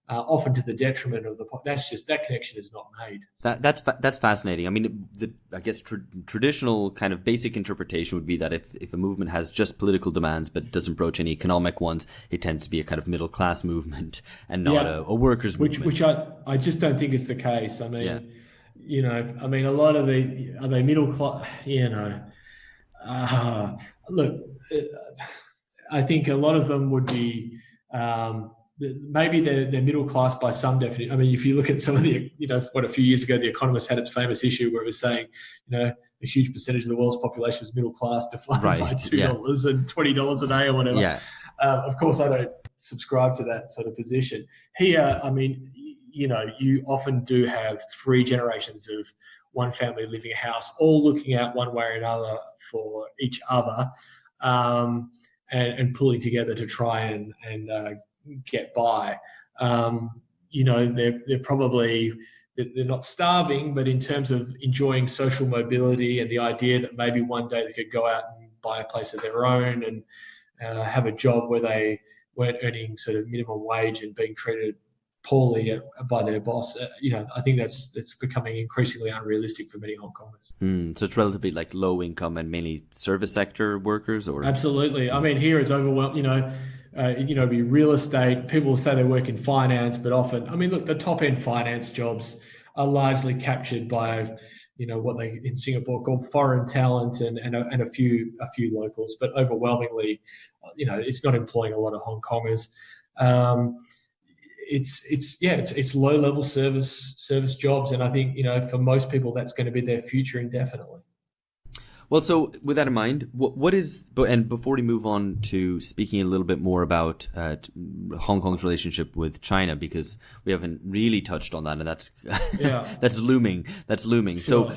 often to the detriment of that connection is not made. That's fascinating. I mean, I guess traditional kind of basic interpretation would be that if a movement has just political demands but doesn't broach any economic ones, it tends to be a kind of middle class movement and not a workers' movement. Which I just don't think is the case. I mean, a lot of are they middle class? Look, I think a lot of them would be. Maybe they're middle class by some definition. I mean, if you look at some of the, a few years ago, The Economist had its famous issue where it was saying, a huge percentage of the world's population was middle class, defined by $2 and $20 a day or whatever. Yeah. Of course, I don't subscribe to that sort of position. Here, I mean, you often do have 3 generations of one family living a house, all looking out one way or another for each other, and pulling together to try and get by. They're probably, they're not starving, but in terms of enjoying social mobility and the idea that maybe one day they could go out and buy a place of their own and have a job where they weren't earning sort of minimum wage and being treated poorly by their boss. I think that's becoming increasingly unrealistic for many Hong Kongers. So it's relatively like low income and mainly service sector workers, or absolutely. I mean, here it's overwhelmed. Be real estate. People will say they work in finance, but often, I mean, look, the top end finance jobs are largely captured by, what they in Singapore call foreign talent and a few locals, but overwhelmingly, it's not employing a lot of Hong Kongers. It's low level service jobs, and I think for most people that's going to be their future indefinitely. Well, so with that in mind, what is, and before we move on to speaking a little bit more about Hong Kong's relationship with China, because we haven't really touched on that, and that's that's looming. Sure. So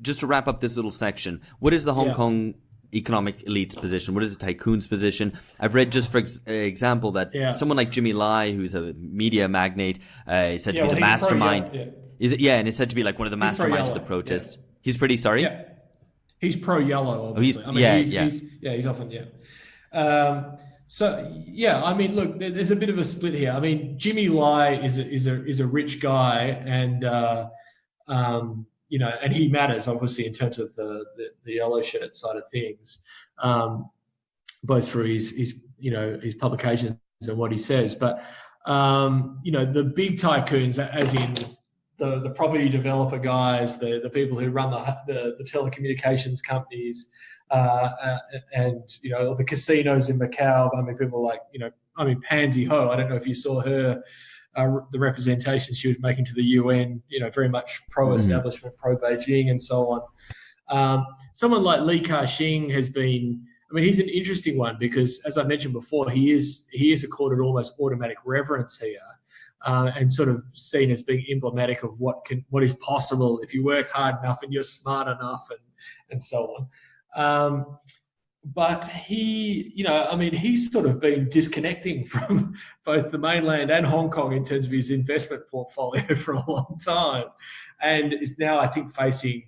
just to wrap up this little section, what is the Hong Kong economic elite's position? What is the tycoon's position? I've read, just for example, that someone like Jimmy Lai, who's a media magnate, is said to be the mastermind. Is it? Yeah, and is said to be like one of the masterminds of the protest. Yeah. He's pretty sorry. Yeah. He's pro-yellow, obviously. He's often, I mean, look, there's a bit of a split here. I mean, Jimmy Lai is a rich guy, and and he matters obviously in terms of the yellow shirt side of things, both through his publications and what he says. But the big tycoons, as in the property developer guys, the people who run the telecommunications companies, and the casinos in Macau. I mean, people like Pansy Ho. I don't know if you saw her, the representation she was making to the UN. Very much pro-establishment, pro-Beijing, and so on. Someone like Li Ka-shing has been. I mean, he's an interesting one because, as I mentioned before, he is accorded almost automatic reverence here. And sort of seen as being emblematic of what is possible if you work hard enough and you're smart enough and so on. But he, he's sort of been disconnecting from both the mainland and Hong Kong in terms of his investment portfolio for a long time, and is now, I think, facing,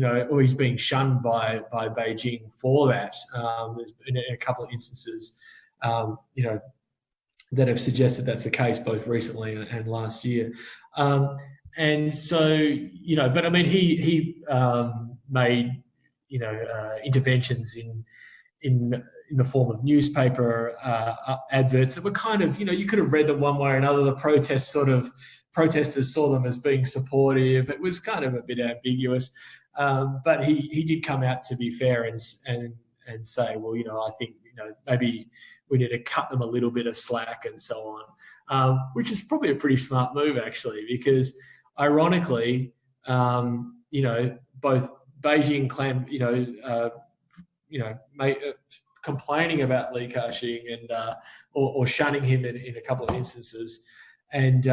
or he's being shunned by Beijing for that. There's been a couple of instances, that have suggested that's the case both recently and last year. And so, but I mean, he made, interventions in the form of newspaper adverts that were kind of, you could have read them one way or another. The protesters saw them as being supportive. It was kind of a bit ambiguous, but he did come out, to be fair, and say, well, I think maybe we need to cut them a little bit of slack and so on, which is probably a pretty smart move, actually, because ironically, both Beijing complaining about Li Ka-shing and or shunning him in a couple of instances, and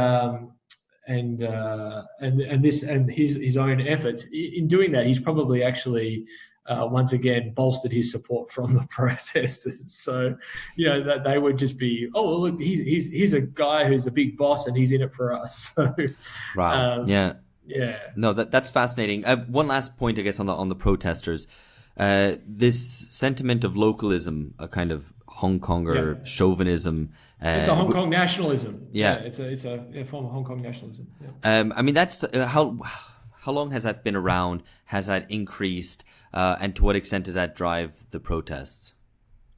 his own efforts in doing that, he's probably actually once again bolstered his support from the protesters. So, that they would just be, oh, well, look, he's a guy who's a big boss and he's in it for us. So, wow. Yeah. No, that's fascinating. One last point, I guess, on the protesters. This sentiment of localism, a kind of Hong Konger chauvinism. It's a Hong Kong nationalism. Yeah. It's a form of Hong Kong nationalism. Yeah. I mean, that's how long has that been around? Has that increased? And to what extent does that drive the protests?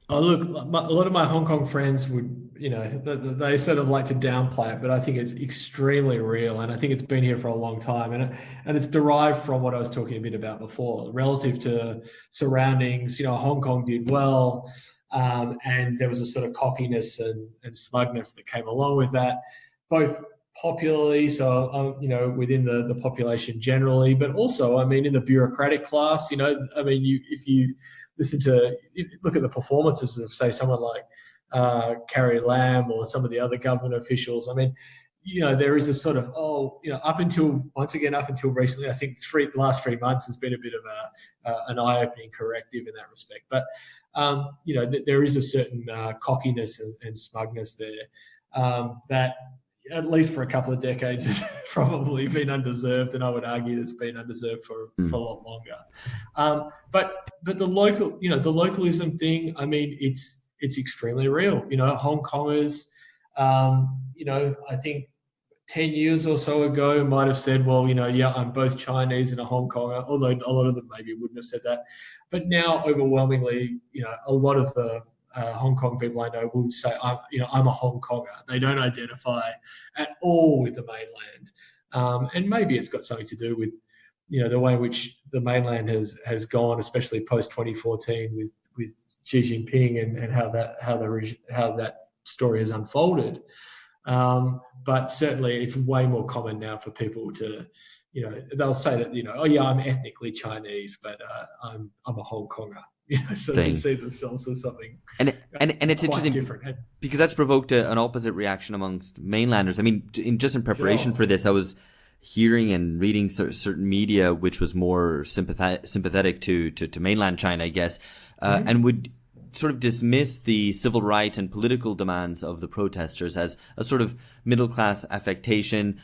Oh, look, a lot of my Hong Kong friends would, they sort of like to downplay it, but I think it's extremely real, and I think it's been here for a long time, and it's derived from what I was talking a bit about before, relative to surroundings. Hong Kong did well, and there was a sort of cockiness and smugness that came along with that, both popularly, so within the population generally, but also, I mean, in the bureaucratic class. If you look at the performances of, say, someone like Carrie Lam or some of the other government officials. I mean, there is a sort of, up until recently, I think the last 3 months has been a bit of an eye-opening corrective in that respect. But there is a certain cockiness and smugness there that, at least for a couple of decades, has probably been undeserved, and I would argue it's been undeserved for a lot longer. But the localism thing, I mean, it's extremely real. Hong Kongers, I think 10 years or so ago might have said, well, I'm both Chinese and a Hong Konger, although a lot of them maybe wouldn't have said that. But now, overwhelmingly, a lot of the Hong Kong people I know will say, I'm a Hong Konger. They don't identify at all with the mainland, and maybe it's got something to do with the way in which the mainland has gone, especially post 2014 with Xi Jinping and how that story has unfolded. But certainly, it's way more common now for people to, they'll say that I'm ethnically Chinese, but I'm a Hong Konger. So they see themselves as something, and it's interesting different. Because that's provoked an opposite reaction amongst mainlanders. I mean, just in preparation for this, I was hearing and reading certain media which was more sympathetic to mainland China, I guess, and would sort of dismiss the civil rights and political demands of the protesters as a sort of middle-class affectation,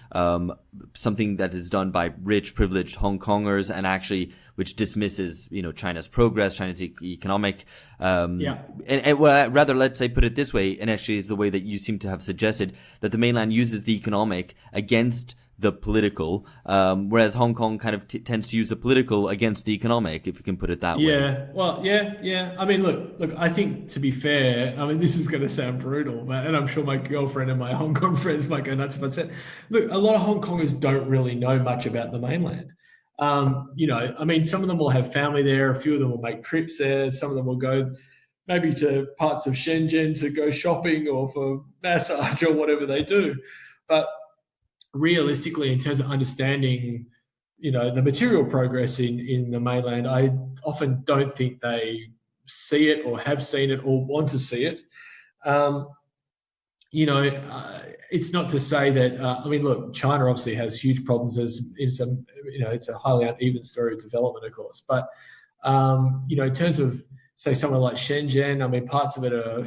something that is done by rich, privileged Hong Kongers, and actually which dismisses, China's progress, China's economic, and rather, let's say, put it this way, and actually it's the way that you seem to have suggested, that the mainland uses the economic against the political, whereas Hong Kong kind of tends to use the political against the economic, if you can put it that way. Yeah. I mean, look, I think, to be fair, I mean, this is going to sound brutal, and I'm sure my girlfriend and my Hong Kong friends might go nuts if I said, look, a lot of Hong Kongers don't really know much about the mainland. I mean, some of them will have family there, a few of them will make trips there, some of them will go maybe to parts of Shenzhen to go shopping or for massage or whatever they do. But realistically, in terms of understanding, the material progress in the mainland, I often don't think they see it or have seen it or want to see it. It's not to say that, I mean, look, China obviously has huge problems it's a highly uneven story of development, of course. But, in terms of, say, somewhere like Shenzhen, I mean, parts of it are,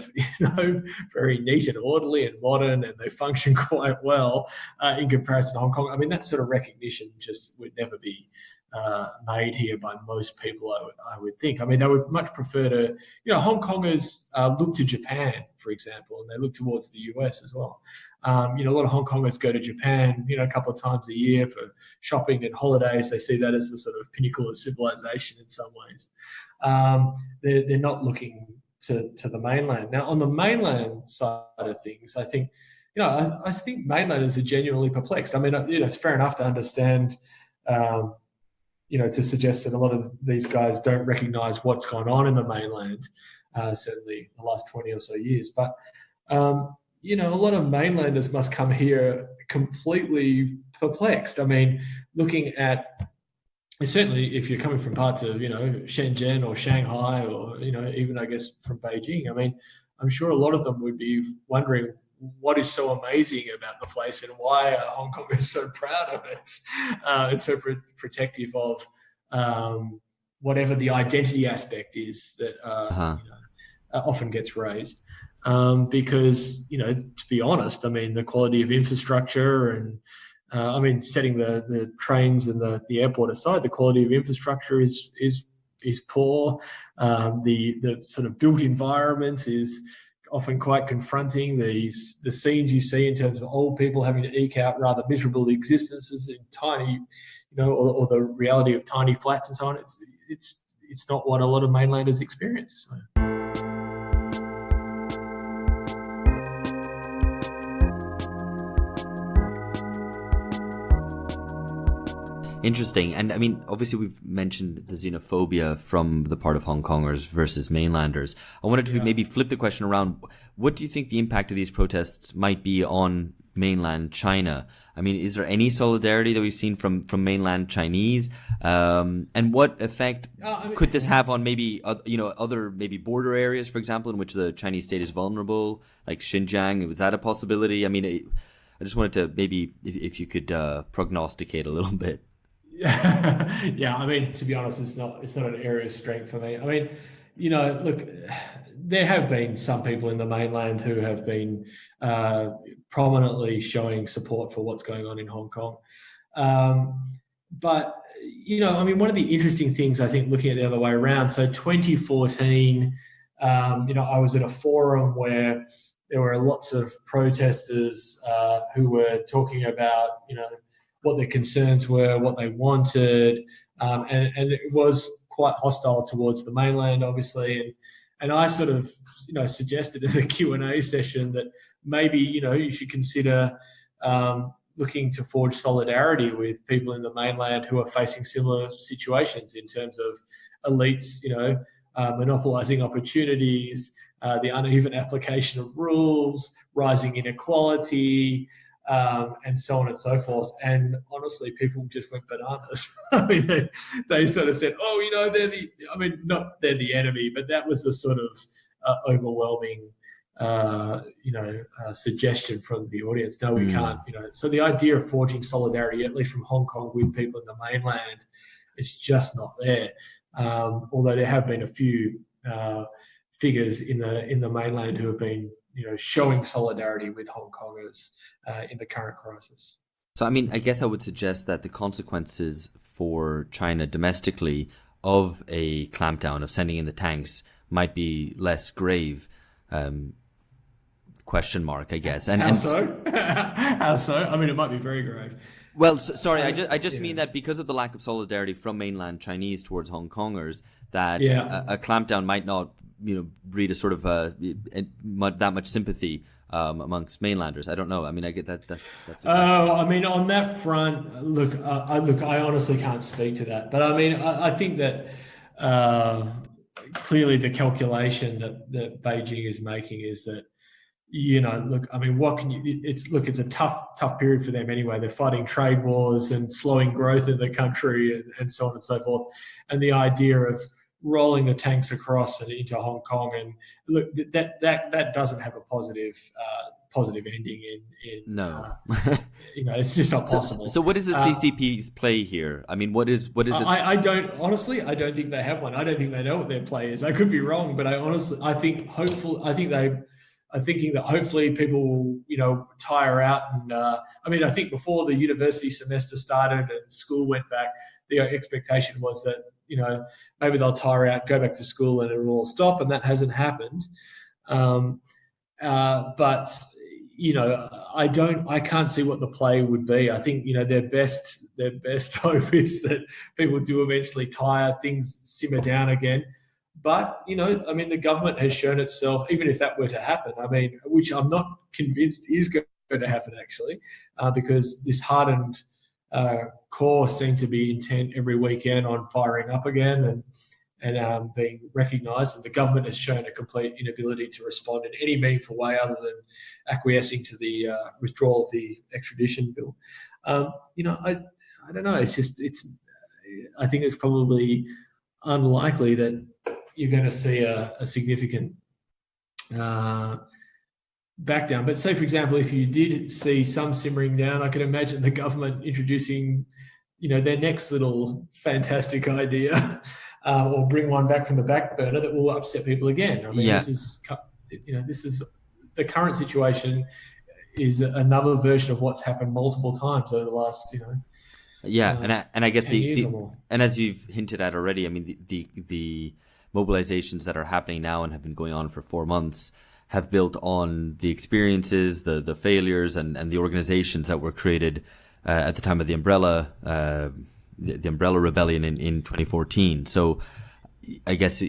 very neat and orderly and modern, and they function quite well in comparison to Hong Kong. I mean, that sort of recognition just would never be made here by most people, I would think. I mean, they would much prefer to, Hong Kongers look to Japan, for example, and they look towards the US as well. A lot of Hong Kongers go to Japan, a couple of times a year for shopping and holidays. They see that as the sort of pinnacle of civilization in some ways. They're not looking to the mainland. Now, on the mainland side of things, I think, I think mainlanders are genuinely perplexed. I mean, it's fair enough to understand, to suggest that a lot of these guys don't recognise what's gone on in the mainland, certainly the last 20 or so years. But, a lot of mainlanders must come here completely perplexed. I mean, looking at, certainly if you're coming from parts of, Shenzhen or Shanghai or, even I guess from Beijing, I mean, I'm sure a lot of them would be wondering what is so amazing about the place and why Hong Kong is so proud of it and so protective of whatever the identity aspect is that often gets raised. Because, to be honest, I mean, the quality of infrastructure and setting the trains and the airport aside, the quality of infrastructure is poor. The sort of built environment is often quite confronting. The scenes you see in terms of old people having to eke out rather miserable existences in tiny, or the reality of tiny flats and so on. It's not what a lot of mainlanders experience. So. Interesting. And I mean, obviously we've mentioned the xenophobia from the part of Hong Kongers versus mainlanders. I wanted to maybe flip the question around. What do you think the impact of these protests might be on mainland China? I mean, is there any solidarity that we've seen from mainland Chinese? And what effect could this have on maybe, other maybe border areas, for example, in which the Chinese state is vulnerable, like Xinjiang? Was that a possibility? I mean, I just wanted to maybe, if you could prognosticate a little bit. Yeah, I mean, to be honest, it's not an area of strength for me. I mean, look, there have been some people in the mainland who have been prominently showing support for what's going on in Hong Kong. But, I mean, one of the interesting things, I think, looking at the other way around, so 2014, I was at a forum where there were lots of protesters who were talking about, what their concerns were, what they wanted, and it was quite hostile towards the mainland, obviously. And I sort of, suggested in the Q&A session that maybe, you should consider looking to forge solidarity with people in the mainland who are facing similar situations in terms of elites, monopolizing opportunities, the uneven application of rules, rising inequality, and so on and so forth. And honestly, people just went bananas. I mean, they sort of said, they're the enemy, but that was the sort of overwhelming, suggestion from the audience. No, we can't, So the idea of forging solidarity, at least from Hong Kong, with people in the mainland, is just not there. Although there have been a few figures in the mainland who have been, showing solidarity with Hong Kongers in the current crisis. So, I mean, I guess I would suggest that the consequences for China domestically of a clampdown, of sending in the tanks, might be less grave. Question mark, I guess. And How so? How so? I mean, it might be very grave. Well, sorry, I just mean that because of the lack of solidarity from mainland Chinese towards Hong Kongers, that a clampdown might not, breed a sort of that much sympathy amongst mainlanders. I don't know. I mean, I get that. That's. I mean, on that front, look, I honestly can't speak to that, but I mean, I think that clearly the calculation that Beijing is making is that, look, I mean, what can you? It's a tough period for them anyway. They're fighting trade wars and slowing growth in the country and so on and so forth, and the idea of rolling the tanks across and into Hong Kong, and look, that doesn't have a positive ending in no. It's just not possible. So what is the CCP's play here? I mean, what is it? I don't think they have one. I don't think they know what their play is. I could be wrong, but I think I'm thinking that hopefully people will, tire out. And I think before the university semester started and school went back, the expectation was that, maybe they'll tire out, go back to school, and it'll all stop. And that hasn't happened. But I can't see what the play would be. I think, their best hope is that people do eventually tire, things simmer down again. But, the government has shown itself, even if that were to happen, which I'm not convinced is going to happen actually, because this hardened core seem to be intent every weekend on firing up again and being recognised. And the government has shown a complete inability to respond in any meaningful way other than acquiescing to the withdrawal of the extradition bill. I don't know. I think it's probably unlikely that you're going to see a significant back down. But say, for example, if you did see some simmering down, I can imagine the government introducing, their next little fantastic idea or bring one back from the back burner that will upset people again. This is the current situation is another version of what's happened multiple times over the last, and I guess and as you've hinted at already, the mobilizations that are happening now and have been going on for 4 months have built on the experiences, the failures, and the organizations that were created at the time of the Umbrella Rebellion in 2014. So I guess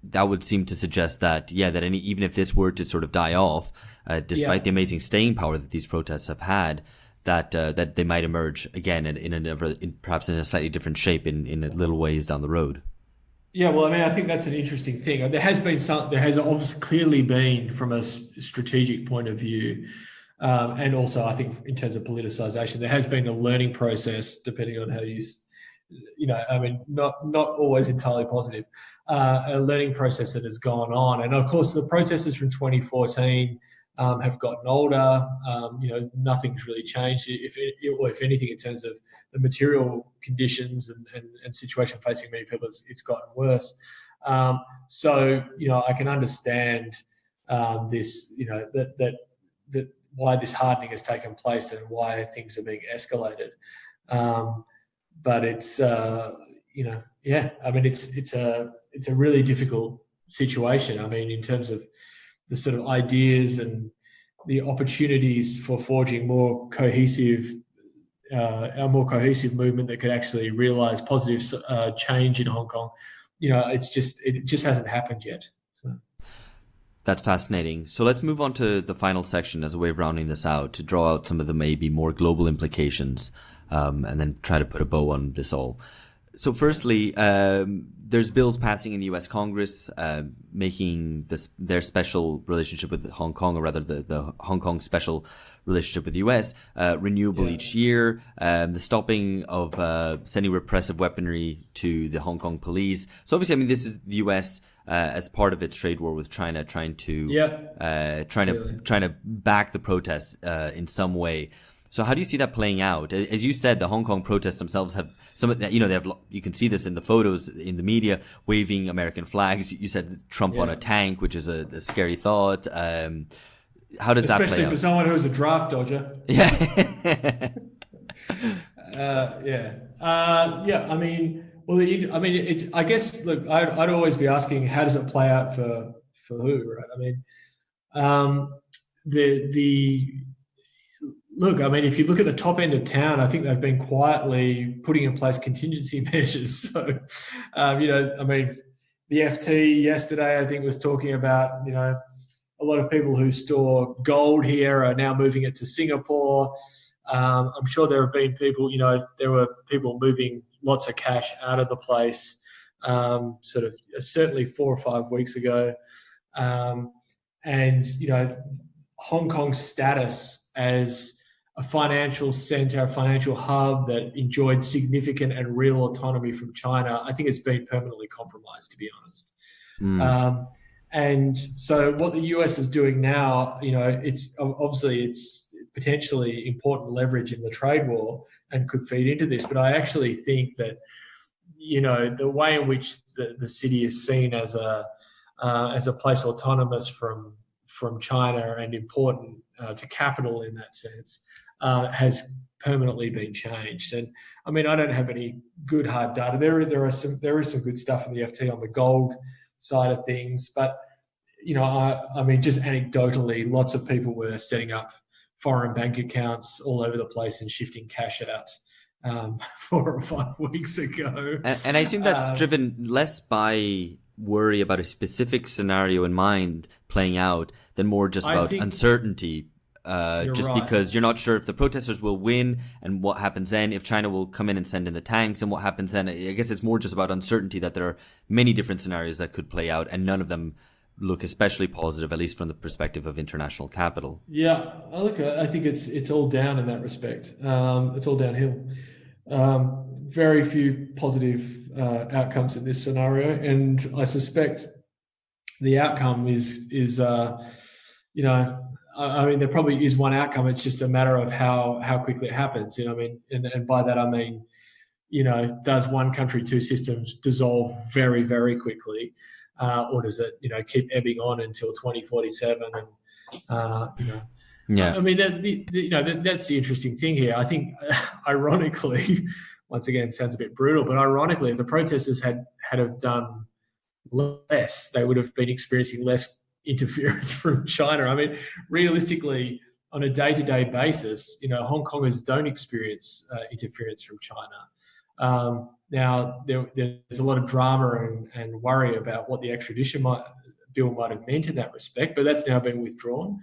that would seem to suggest that even if this were to sort of die off, despite the amazing staying power that these protests have had, that they might emerge again perhaps in a slightly different shape in little ways down the road. Yeah, well, I think that's an interesting thing. There has obviously clearly been, from a strategic point of view, and also I think in terms of politicization, there has been a learning process, depending on how you, not always entirely positive, a learning process that has gone on. And of course, the protesters from 2014 have gotten older. Nothing's really changed. If anything, in terms of the material conditions and situation facing many people, it's gotten worse. So I can understand this. That why this hardening has taken place and why things are being escalated. But it's it's a really difficult situation. In terms of the sort of ideas and the opportunities for forging a more cohesive movement that could actually realise positive change in Hong Kong. It just hasn't happened yet. So. That's fascinating. So let's move on to the final section as a way of rounding this out, to draw out some of the maybe more global implications, and then try to put a bow on this all. So firstly, there's bills passing in the US Congress making their special relationship with Hong Kong, or rather the Hong Kong special relationship with the US, renewable each year, the stopping of sending repressive weaponry to the Hong Kong police. So obviously, this is the US as part of its trade war with China, trying to back the protests in some way. So how do you see that playing out? As you said, the Hong Kong protests themselves have some of that. They have. You can see this in the photos in the media, waving American flags. You said Trump on a tank, which is a scary thought. How does that play out? Especially for someone who's a draft dodger. Yeah. It's. I guess. Look, I'd always be asking, how does it play out for who, right? Look, if you look at the top end of town, I think they've been quietly putting in place contingency measures. So, the FT yesterday, I think, was talking about, a lot of people who store gold here are now moving it to Singapore. I'm sure there have been people, there were people moving lots of cash out of the place, certainly 4 or 5 weeks ago. And Hong Kong's status as a financial center, a financial hub that enjoyed significant and real autonomy from China, I think it's been permanently compromised, to be honest. And so what the US is doing now, it's potentially important leverage in the trade war and could feed into this. But I actually think that, the way in which the city is seen as a place autonomous from from China and important to capital in that sense has permanently been changed. And I mean, I don't have any good hard data. There is some good stuff in the FT on the gold side of things, but I mean, just anecdotally, lots of people were setting up foreign bank accounts all over the place and shifting cash out 4 or 5 weeks ago. And I assume that's driven less by worry about a specific scenario in mind playing out than more just about uncertainty. Because you're not sure if the protesters will win and what happens then, if China will come in and send in the tanks and what happens then. I guess it's more just about uncertainty, that there are many different scenarios that could play out and none of them look especially positive, at least from the perspective of international capital. Yeah, I think it's all down in that respect. It's all downhill. Very few positive outcomes in this scenario, and I suspect the outcome is I mean, there probably is one outcome. It's just a matter of how quickly it happens. I mean, and by that I mean, does one country, two systems dissolve very, very quickly, or does it, keep ebbing on until 2047? And yeah, I mean, that's the interesting thing here. I think, ironically, once again, it sounds a bit brutal, but ironically, if the protesters had have done less, they would have been experiencing less interference from China. I mean, realistically, on a day-to-day basis, Hong Kongers don't experience interference from China. Now, there's a lot of drama and worry about what the extradition bill might have meant in that respect, but that's now been withdrawn.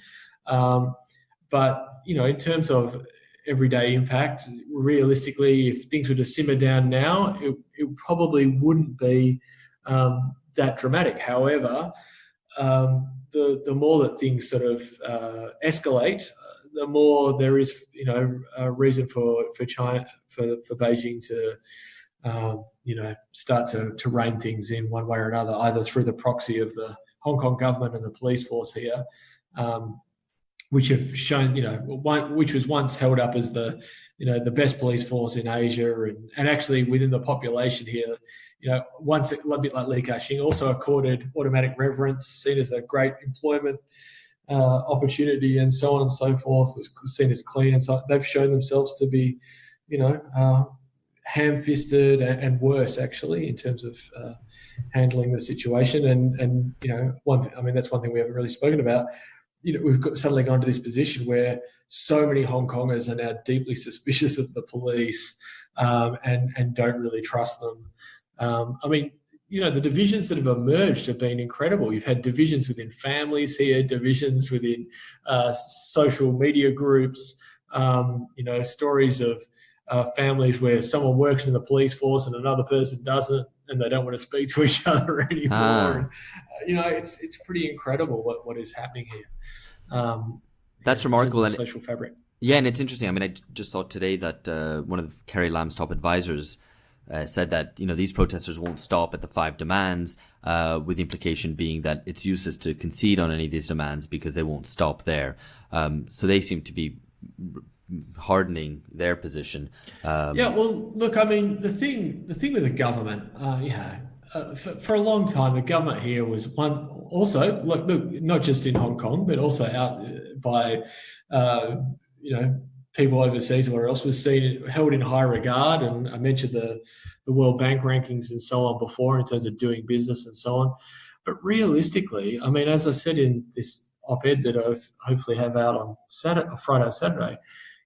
But, in terms of everyday impact, realistically, if things were to simmer down now, it probably wouldn't be that dramatic. However, the more that things sort of escalate, the more there is, a reason for China, for Beijing to, start to rein things in one way or another, either through the proxy of the Hong Kong government and the police force here, which have shown, which was once held up as the best police force in Asia, and actually within the population here, once a bit like Li Ka-shing, also accorded automatic reverence, seen as a great employment opportunity, and so on and so forth, was seen as clean. And so they've shown themselves to be, ham-fisted and worse, actually, in terms of handling the situation. And that's one thing we haven't really spoken about. We've suddenly gone to this position where so many Hong Kongers are now deeply suspicious of the police and don't really trust them. I mean, the divisions that have emerged have been incredible. You've had divisions within families here, divisions within social media groups, stories of families where someone works in the police force and another person doesn't, and they don't want to speak to each other anymore. It's pretty incredible what is happening here. That's remarkable. And social fabric. Yeah, and it's interesting. I mean, I just saw today that one of Carrie Lam's top advisors said that these protesters won't stop at the 5 demands, with the implication being that it's useless to concede on any of these demands because they won't stop there. So they seem to be hardening their position. Well, look, I mean, the thing with the government, for a long time, the government here was one. Also, look, not just in Hong Kong, but also out by people overseas or where else, was held in high regard. And I mentioned the World Bank rankings and so on before in terms of doing business and so on. But realistically, I mean, as I said in this op-ed that I hopefully have out on Friday or Saturday,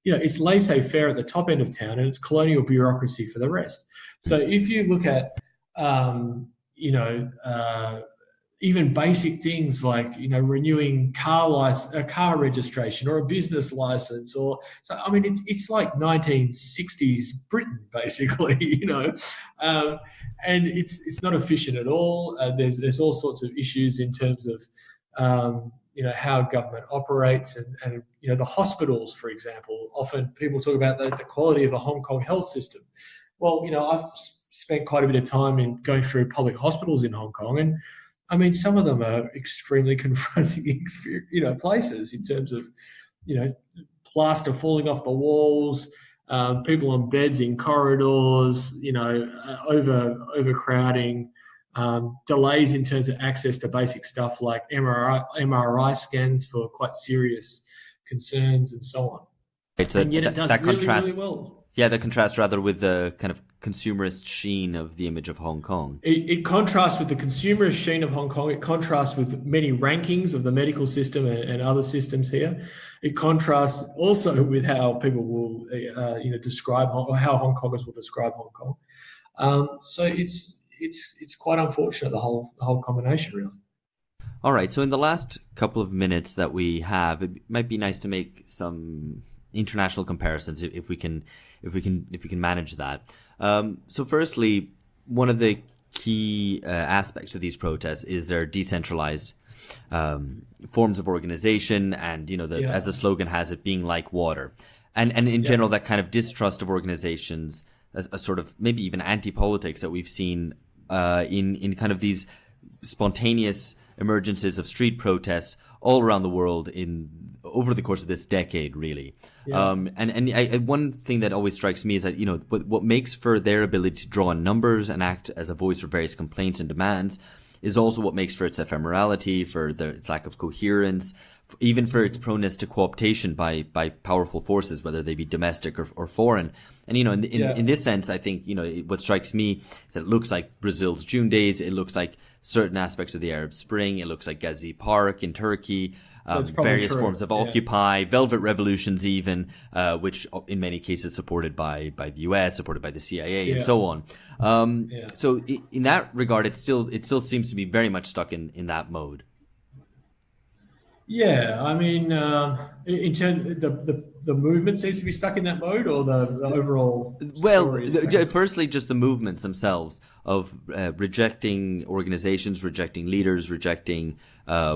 it's laissez-faire at the top end of town, and it's colonial bureaucracy for the rest. So if you look at, even basic things like, renewing car registration or a business license, it's like 1960s Britain, basically, and it's not efficient at all. There's all sorts of issues in terms of, how government operates, and the hospitals, for example. Often people talk about the quality of the Hong Kong health system. Well, I've spent quite a bit of time in going through public hospitals in Hong Kong, and I mean, some of them are extremely confronting, places in terms of, plaster falling off the walls, people on beds in corridors, overcrowding, delays in terms of access to basic stuff like MRI scans for quite serious concerns and so on. Right, so and yet it does really well. Yeah, that contrasts rather with the kind of consumerist sheen of the image of Hong Kong. It contrasts with the consumerist sheen of Hong Kong. It contrasts with many rankings of the medical system and other systems here. It contrasts also with how people will, describe how Hong Kongers will describe Hong Kong. So it's quite unfortunate, the whole combination, really. All right. So in the last couple of minutes that we have, it might be nice to make some international comparisons if we can manage that. So firstly, one of the key aspects of these protests is their decentralized forms of organization, and as the slogan has it, being like water, and in general that kind of distrust of organizations, a sort of maybe even anti-politics that we've seen in kind of these spontaneous emergences of street protests all around the world over the course of this decade, really. Yeah. One thing that always strikes me is that, what makes for their ability to draw on numbers and act as a voice for various complaints and demands is also what makes for its ephemerality, for its lack of coherence, even for its proneness to cooptation by powerful forces, whether they be domestic or foreign. And, in this sense, I think, what strikes me is that it looks like Brazil's June days. It looks like certain aspects of the Arab Spring. It looks like Gezi Park in Turkey. Various forms of Occupy, Velvet Revolutions even, which in many cases supported by the US, supported by the CIA, and so on. So in that regard, it still seems to be very much stuck in that mode. Yeah, I mean, in terms the movement seems to be stuck in that mode, or the overall. Well, firstly, just the movements themselves of rejecting organizations, rejecting leaders, rejecting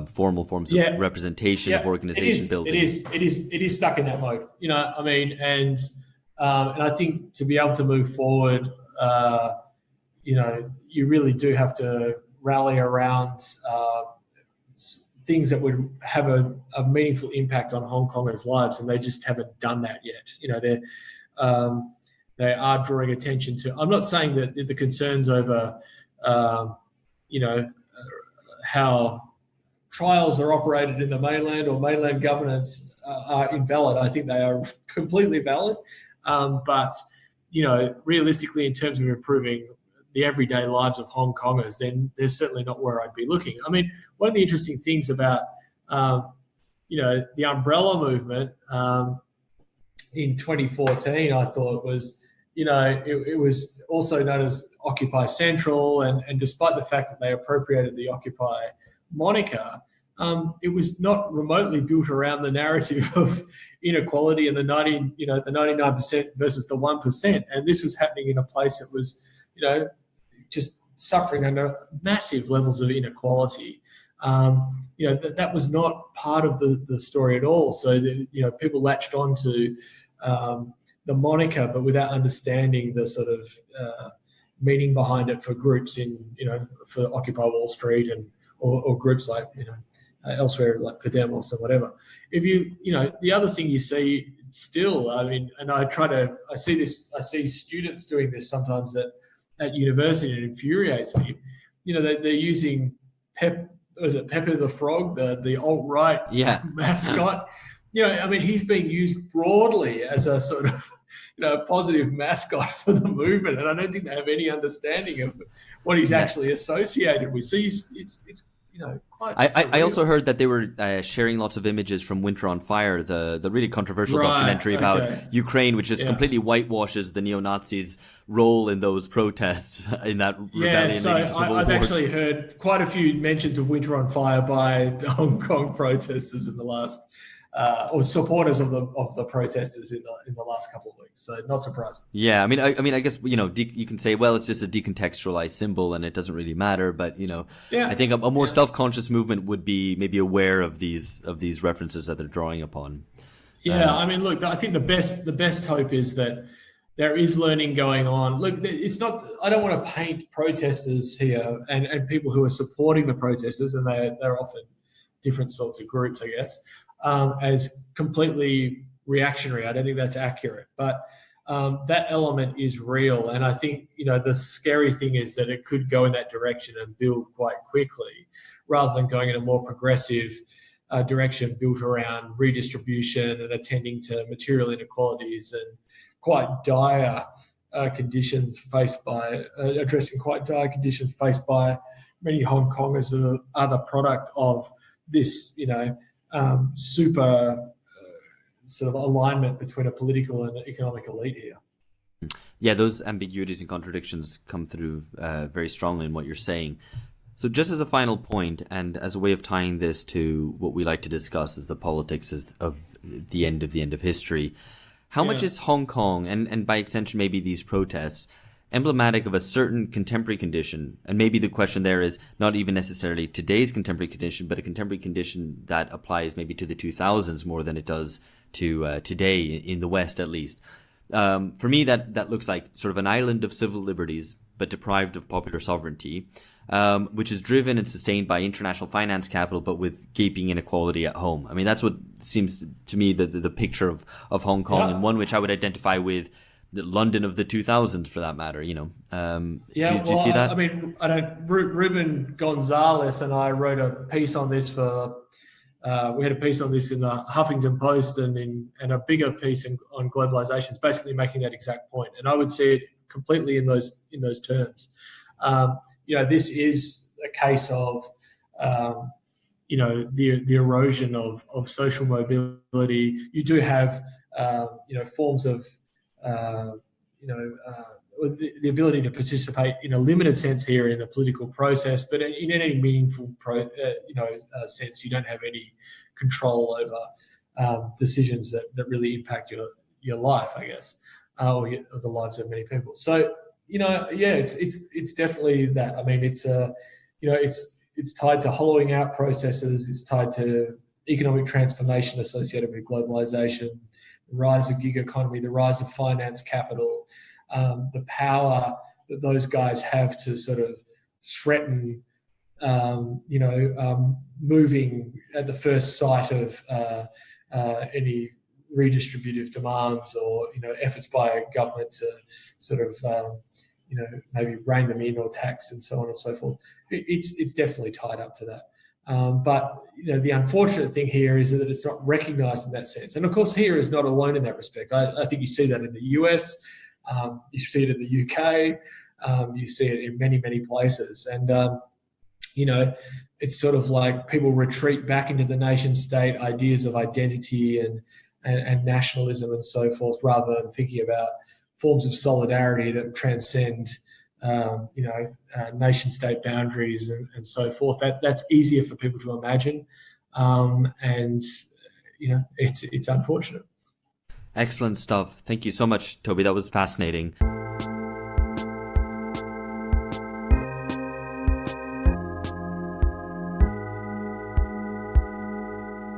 formal forms of representation of organization building. It is stuck in that mode. I mean, and I think to be able to move forward, you really do have to rally around things that would have a meaningful impact on Hong Kongers' lives, and they just haven't done that yet. They are drawing attention to. I'm not saying that the concerns over, how trials are operated in the mainland or mainland governance are invalid. I think they are completely valid, but realistically, in terms of improving the everyday lives of Hong Kongers, then they're certainly not where I'd be looking. I mean, one of the interesting things about, the umbrella movement in 2014, I thought was, it was also known as Occupy Central, and despite the fact that they appropriated the Occupy moniker, it was not remotely built around the narrative of inequality and the 99% versus the 1%. And this was happening in a place that was, just suffering under massive levels of inequality. That was not part of the story at all. So, people latched onto the moniker, but without understanding the sort of meaning behind it for groups for Occupy Wall Street or groups like, elsewhere like Podemos or whatever. The other thing you see still, I mean, and I see students doing this sometimes at university, and it infuriates me. They're using Pepe the Frog, the alt-right mascot. I mean, he's being used broadly as a sort of, positive mascot for the movement, and I don't think they have any understanding of what he's actually associated with. So it's quite. I also heard that they were sharing lots of images from Winter on Fire, the really controversial documentary about Ukraine, which just completely whitewashes the neo-Nazis' role in those protests, in that rebellion. So I've actually heard quite a few mentions of Winter on Fire by the Hong Kong protesters in the last, or supporters of the protesters in the last couple of weeks. So not surprising. Yeah, I mean, I guess you can say, well, it's just a decontextualized symbol and it doesn't really matter. But I think a more self-conscious movement would be maybe aware of these references that they're drawing upon. Yeah, I mean, look, I think the best hope is that there is learning going on. Look, it's not. I don't want to paint protesters here and people who are supporting the protesters, and they're often different sorts of groups, I guess, as completely reactionary. I don't think that's accurate. But that element is real. And I think, the scary thing is that it could go in that direction and build quite quickly, rather than going in a more progressive direction built around redistribution and attending to material inequalities and quite dire conditions faced by, addressing quite dire conditions faced by many Hong Kongers that are the product of this, super sort of alignment between a political and economic elite here. Yeah, those ambiguities and contradictions come through very strongly in what you're saying. So just as a final point, and as a way of tying this to what we like to discuss as the politics of the end of history, how much is Hong Kong, and by extension maybe these protests, emblematic of a certain contemporary condition? And maybe the question there is not even necessarily today's contemporary condition, but a contemporary condition that applies maybe to the 2000s more than it does to today in the West, at least. For me, that looks like sort of an island of civil liberties, but deprived of popular sovereignty, which is driven and sustained by international finance capital, but with gaping inequality at home. I mean, that's what seems to me the picture of Hong Kong, and one which I would identify with the London of the 2000s, for that matter. Do you see that? I mean, Ruben Gonzalez and I wrote a piece on this for. We had a piece on this in the Huffington Post and a bigger piece on globalization. It's basically making that exact point, and I would see it completely in those terms. This is a case of the erosion of social mobility. You do have forms of the ability to participate in a limited sense here in the political process, but in any meaningful sense, you don't have any control over decisions that really impact your life, I guess, or the lives of many people. So it's definitely that. I mean, it's tied to hollowing out processes. It's tied to economic transformation associated with globalization, the rise of gig economy, the rise of finance capital. The power that those guys have to sort of threaten, moving at the first sight of any redistributive demands or efforts by a government to sort of maybe rein them in or tax and so on and so forth. It's definitely tied up to that. But the unfortunate thing here is that it's not recognised in that sense. And of course, here is not alone in that respect. I think you see that in the US. You see it in the UK, you see it in many, many places. And, it's sort of like people retreat back into the nation state ideas of identity and nationalism and so forth, rather than thinking about forms of solidarity that transcend, nation state boundaries and so forth. That's easier for people to imagine. It's unfortunate. Excellent stuff. Thank you so much, Toby. That was fascinating.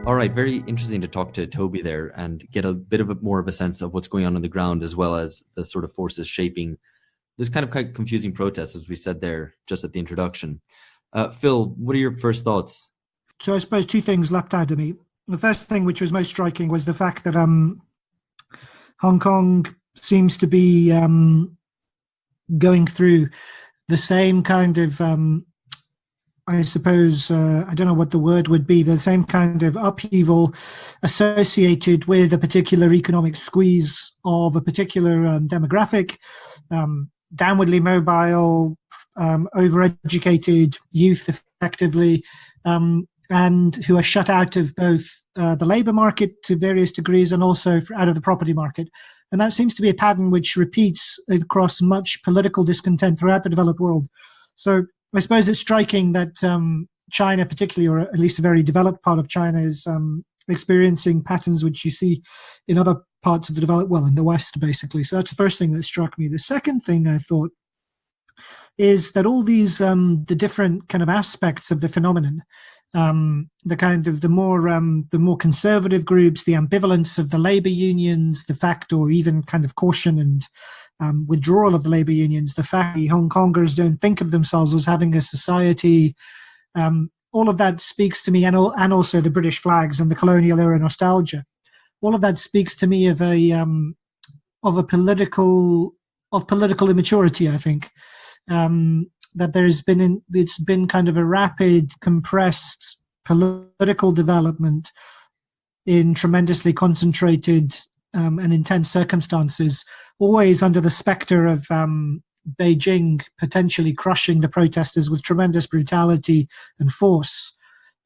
All right, very interesting to talk to Toby there and get a bit of more of a sense of what's going on the ground, as well as the sort of forces shaping this kind of quite confusing protest, as we said there just at the introduction. Phil, what are your first thoughts? So I suppose two things leapt out at me. The first thing, which was most striking, was the fact that Hong Kong seems to be going through the same kind of, I suppose, I don't know what the word would be, the same kind of upheaval associated with a particular economic squeeze of a particular demographic, downwardly mobile, overeducated youth, effectively, and who are shut out of both the labour market to various degrees and also out of the property market. And that seems to be a pattern which repeats across much political discontent throughout the developed world. So I suppose it's striking that China particularly, or at least a very developed part of China, is experiencing patterns which you see in other parts of the developed world, in the West, basically. So that's the first thing that struck me. The second thing I thought is that all these, the different kind of aspects of the phenomenon, the more conservative groups, the ambivalence of the labor unions, the fact, or even kind of caution and withdrawal of the labor unions, the fact that Hong Kongers don't think of themselves as having a society, all of that speaks to me, and also the British flags and the colonial era nostalgia. All of that speaks to me of of political immaturity. I think that it's been kind of a rapid, compressed political development in tremendously concentrated and intense circumstances, always under the specter of Beijing potentially crushing the protesters with tremendous brutality and force.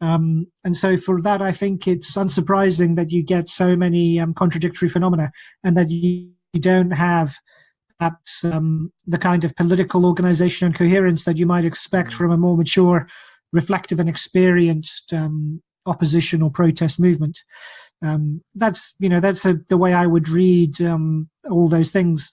And so for that, I think it's unsurprising that you get so many contradictory phenomena, and that you don't have perhaps the kind of political organization and coherence that you might expect from a more mature, reflective and experienced opposition or protest movement. That's the way I would read all those things.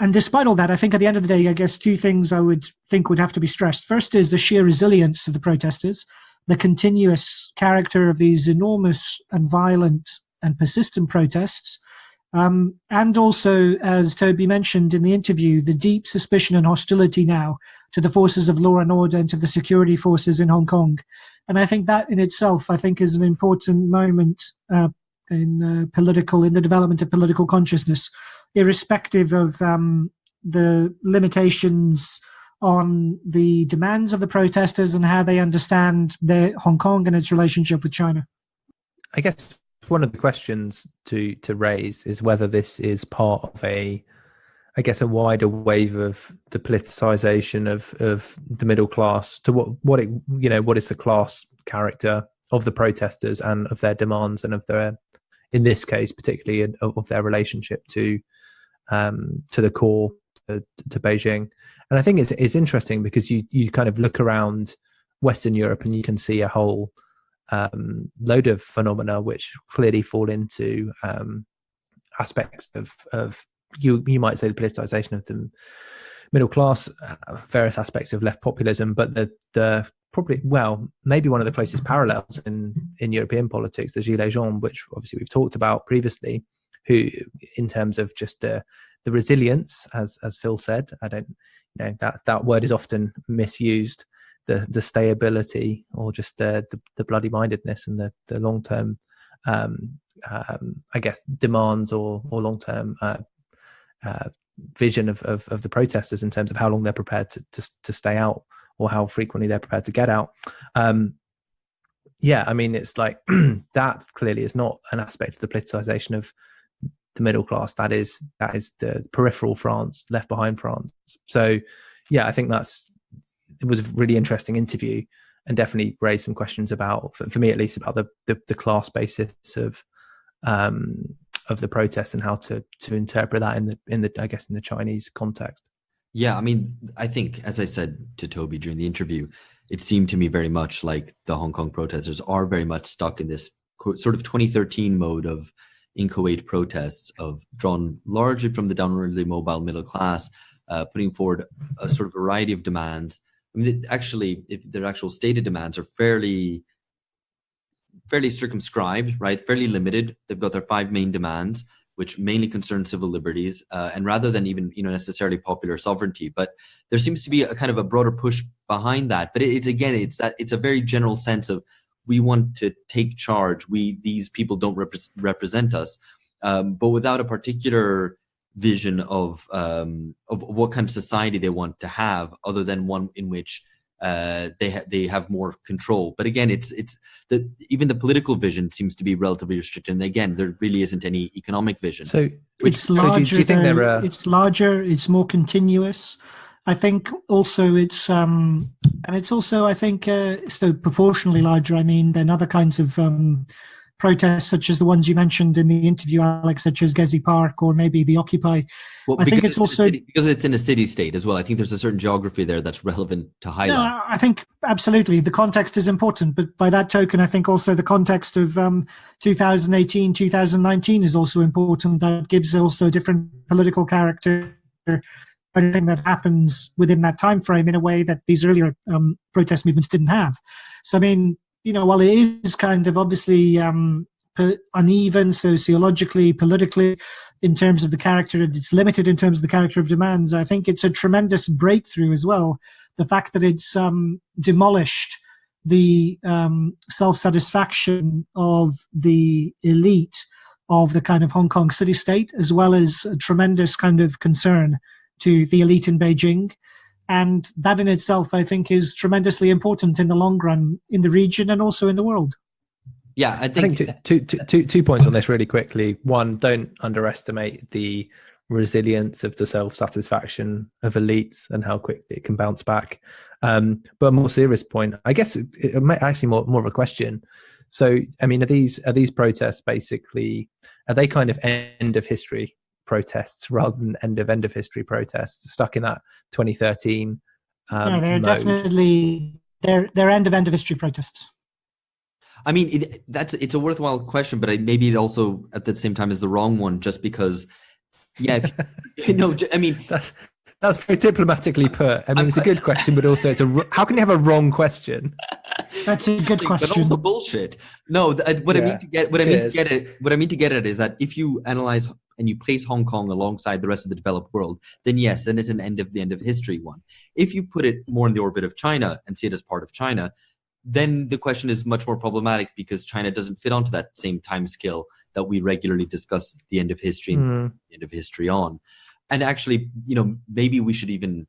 And despite all that, I think at the end of the day, I guess two things I would think would have to be stressed. First is the sheer resilience of the protesters, the continuous character of these enormous and violent and persistent protests. And also, as Toby mentioned in the interview, the deep suspicion and hostility now to the forces of law and order and to the security forces in Hong Kong. And I think that in itself, I think, is an important moment in the development of political consciousness, irrespective of the limitations on the demands of the protesters and how they understand Hong Kong and its relationship with China. I guess one of the questions to raise is whether this is part of a wider wave of the politicization of the middle class, to what is the class character of the protesters and of their demands and of their, in this case particularly, of their relationship to the core, to Beijing. And I think it's interesting because you kind of look around Western Europe and you can see a whole load of phenomena which clearly fall into aspects of you might say the politicization of the middle class, various aspects of left populism, but the probably, maybe one of the closest parallels in European politics, the Gilets jaunes, which obviously we've talked about previously, who, in terms of just the resilience, as Phil said, that word is often misused, the stayability, or just the bloody mindedness and the long term I guess demands or long term vision of the protesters in terms of how long they're prepared to stay out, or how frequently they're prepared to get out. It's like that clearly is not an aspect of the politicization of the middle class. That is the peripheral France, left behind France. So I think it was a really interesting interview, and definitely raised some questions about, for me at least, about the class basis of the protest and how to interpret that in the Chinese context. Yeah, I mean, I think, as I said to Toby during the interview, it seemed to me very much like the Hong Kong protesters are very much stuck in this sort of 2013 mode of inchoate protests, of drawn largely from the downwardly mobile middle class, putting forward a sort of variety of demands. I mean, actually, if their actual stated demands are fairly circumscribed, right? Fairly limited. They've got their 5 main demands, which mainly concern civil liberties, and rather than even necessarily popular sovereignty. But there seems to be a kind of a broader push behind that. But it's a very general sense of, we want to take charge. These people don't represent us, but without a particular vision of what kind of society they want to have, other than one in which they have more control. But again, it's that even the political vision seems to be relatively restricted. And again, there really isn't any economic vision. So it's larger. Do you think it's larger? It's more continuous. I think also it's and it's also, I think, so proportionally larger, I mean, than other kinds of protests, such as the ones you mentioned in the interview, Alex, such as Gezi Park or maybe the Occupy. Well, I think it's also because it's in a city state as well. I think there's a certain geography there that's relevant to highlight. No, I think absolutely the context is important, but by that token, I think also the context of 2018, 2019 is also important. That gives also a different political character. Anything that happens within that time frame in a way that these earlier protest movements didn't have. So, I mean, while it is kind of obviously uneven sociologically, politically, in terms of the character, it's limited in terms of the character of demands, I think it's a tremendous breakthrough as well. The fact that it's demolished the self-satisfaction of the elite of the kind of Hong Kong city-state, as well as a tremendous kind of concern to the elite in Beijing. And that in itself, I think, is tremendously important in the long run in the region and also in the world. Yeah, I think two points on this really quickly. One, don't underestimate the resilience of the self-satisfaction of elites and how quickly it can bounce back. But a more serious point, I guess it might actually more of a question. So, I mean, are these protests basically, are they kind of end of history protests rather than end of history protests, stuck in that 2013 no, they're mode? Definitely they're end of history protests. I mean, it's a worthwhile question, but maybe it also at the same time is the wrong one, just because, yeah, I mean, that's very diplomatically put. I mean, it's a good question, but also how can you have a wrong question? That's a good question, but also bullshit. No, what I mean to get at is that if you analyze and you place Hong Kong alongside the rest of the developed world, then yes, then it's an end of history one. If you put it more in the orbit of China and see it as part of China, then the question is much more problematic, because China doesn't fit onto that same time scale that we regularly discuss the end of history and the end of history on. And actually, maybe we should even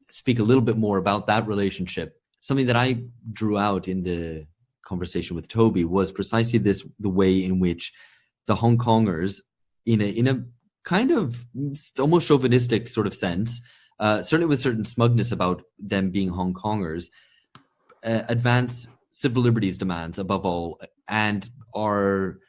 speak a little bit more about that relationship. Something that I drew out in the conversation with Toby was precisely the way in which the Hong Kongers, in a kind of almost chauvinistic sort of sense, certainly with certain smugness about them being Hong Kongers, advance civil liberties demands above all, and are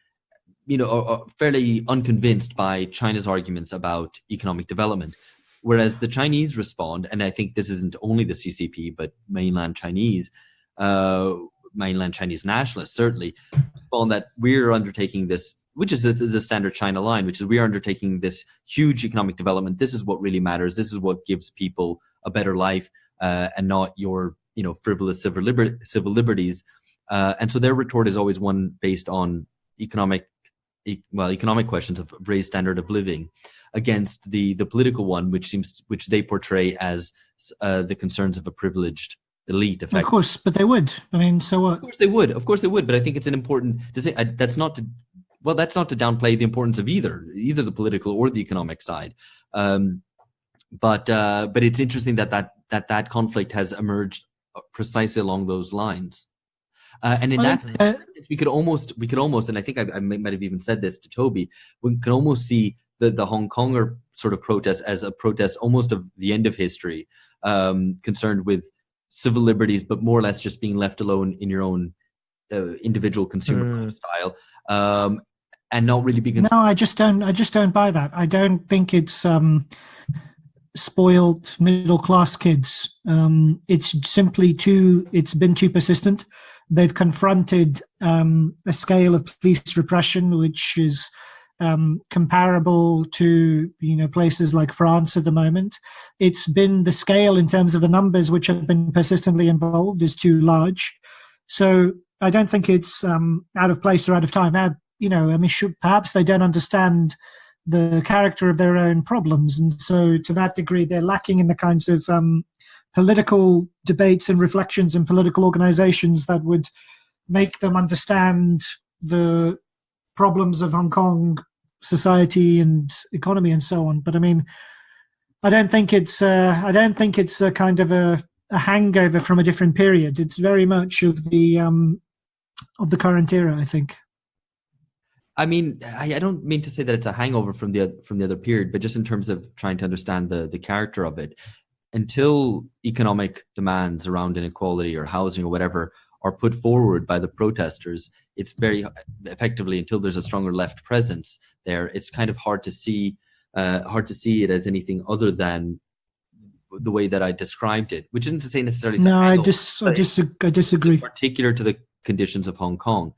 fairly unconvinced by China's arguments about economic development. Whereas the Chinese respond, and I think this isn't only the CCP, but mainland Chinese nationalists certainly respond that we're undertaking this, which is the standard China line, which is we are undertaking this huge economic development. This is what really matters. This is what gives people a better life, and not your frivolous civil liberties. And so their retort is always one based on economic questions of raised standard of living, against the political one, which they portray as the concerns of a privileged elite. Of course, but they would. I mean, so what? Of course they would. But I think it's an important to say that's not to downplay the importance of either the political or the economic side. But it's interesting that conflict has emerged precisely along those lines. And in that sense, we could almost, and I think I might have even said this to Toby, we can almost see the Hong Konger sort of protest as a protest almost of the end of history, concerned with civil liberties, but more or less just being left alone in your own individual consumer lifestyle, and not really being. No, I just don't buy that. I don't think it's spoiled middle class kids. It's simply it's been too persistent. They've confronted a scale of police repression which is comparable to places like France at the moment. It's been the scale in terms of the numbers which have been persistently involved is too large. So I don't think it's out of place or out of time. Now, perhaps they don't understand the character of their own problems, and so to that degree they're lacking in the kinds of political debates and reflections in political organizations that would make them understand the problems of Hong Kong society and economy and so on. But I mean, I don't think it's a kind of a hangover from a different period. It's very much of the current era, I think. I mean, I don't mean to say that it's a hangover from the other period, but just in terms of trying to understand the character of it. Until economic demands around inequality or housing or whatever are put forward by the protesters, it's very effectively, until there's a stronger left presence there, it's kind of hard to see it as anything other than the way that I described it, which isn't to say necessarily. No, I disagree. Particular to the conditions of Hong Kong.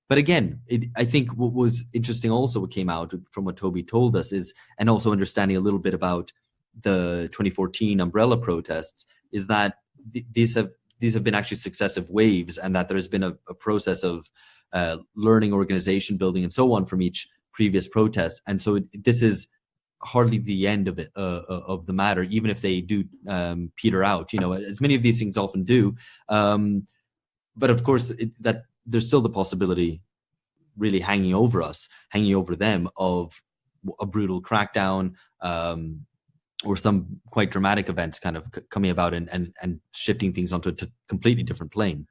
But again, I think what was interesting also, what came out from what Toby told us is, and also understanding a little bit about the 2014 umbrella protests, is that these have been actually successive waves, and that there's been a process of learning, organization building, and so on from each previous protest. And so this is hardly the end of it, of the matter, even if they do peter out, as many of these things often do. But of course, that there's still the possibility really hanging over us, hanging over them, of a brutal crackdown, or some quite dramatic events kind of coming about and shifting things onto a completely different plane.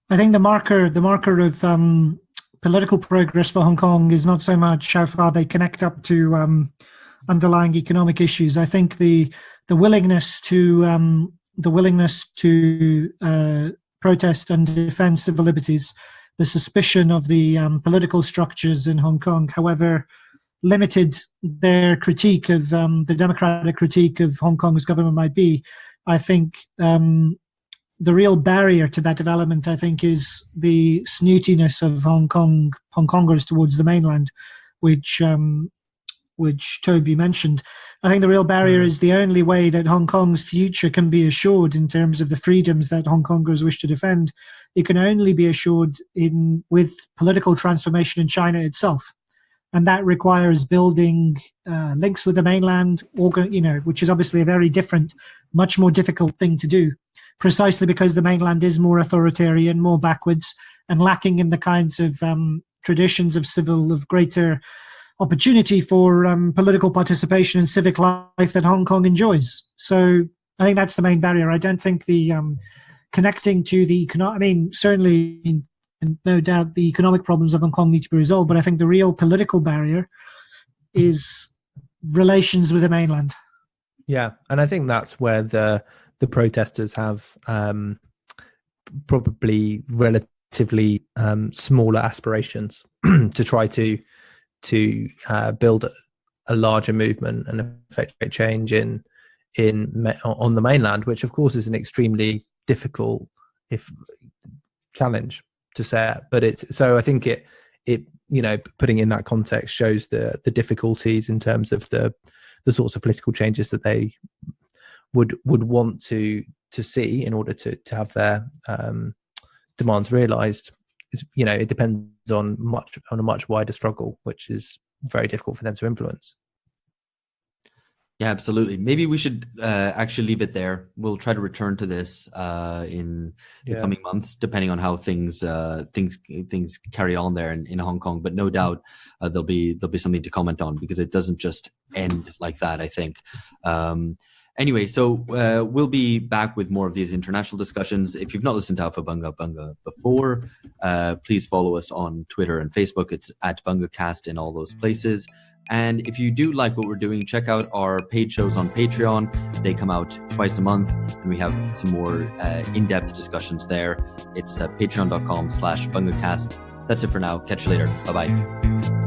I think the marker of political progress for Hong Kong is not so much how far they connect up to underlying economic issues. I think the willingness to protest and defend civil liberties, the suspicion of the political structures in Hong Kong, however limited their critique of the democratic critique of Hong Kong's government might be, I think the real barrier to that development, I think, is the snootiness of Hong Kongers towards the mainland, which Toby mentioned. I think the real barrier is the only way that Hong Kong's future can be assured in terms of the freedoms that Hong Kongers wish to defend. It can only be assured with political transformation in China itself. And that requires building links with the mainland, which is obviously a very different, much more difficult thing to do, precisely because the mainland is more authoritarian, more backwards, and lacking in the kinds of traditions of greater opportunity for political participation and civic life that Hong Kong enjoys. So I think that's the main barrier. I don't think the connecting to the certainly, and no doubt the economic problems of Hong Kong need to be resolved, but I think the real political barrier is relations with the mainland. Yeah, and I think that's where the protesters have probably relatively smaller aspirations to try to build a larger movement and effect change on the mainland, which of course is an extremely difficult challenge to set. But I think it putting in that context shows the difficulties in terms of the sorts of political changes that they would want to see in order to have their demands realized. It depends on a much wider struggle, which is very difficult for them to influence. Yeah, absolutely. Maybe we should actually leave it there. We'll try to return to this in the coming months, depending on how things carry on there in Hong Kong. But no doubt there'll be something to comment on, because it doesn't just end like that, I think. Anyway, so we'll be back with more of these international discussions. If you've not listened to Alpha Bunga Bunga before, please follow us on Twitter and Facebook. It's @BungaCast in all those places. And if you do like what we're doing, check out our paid shows on Patreon. They come out twice a month, and we have some more in-depth discussions there. It's patreon.com/BungaCast. That's it for now. Catch you later. Bye-bye.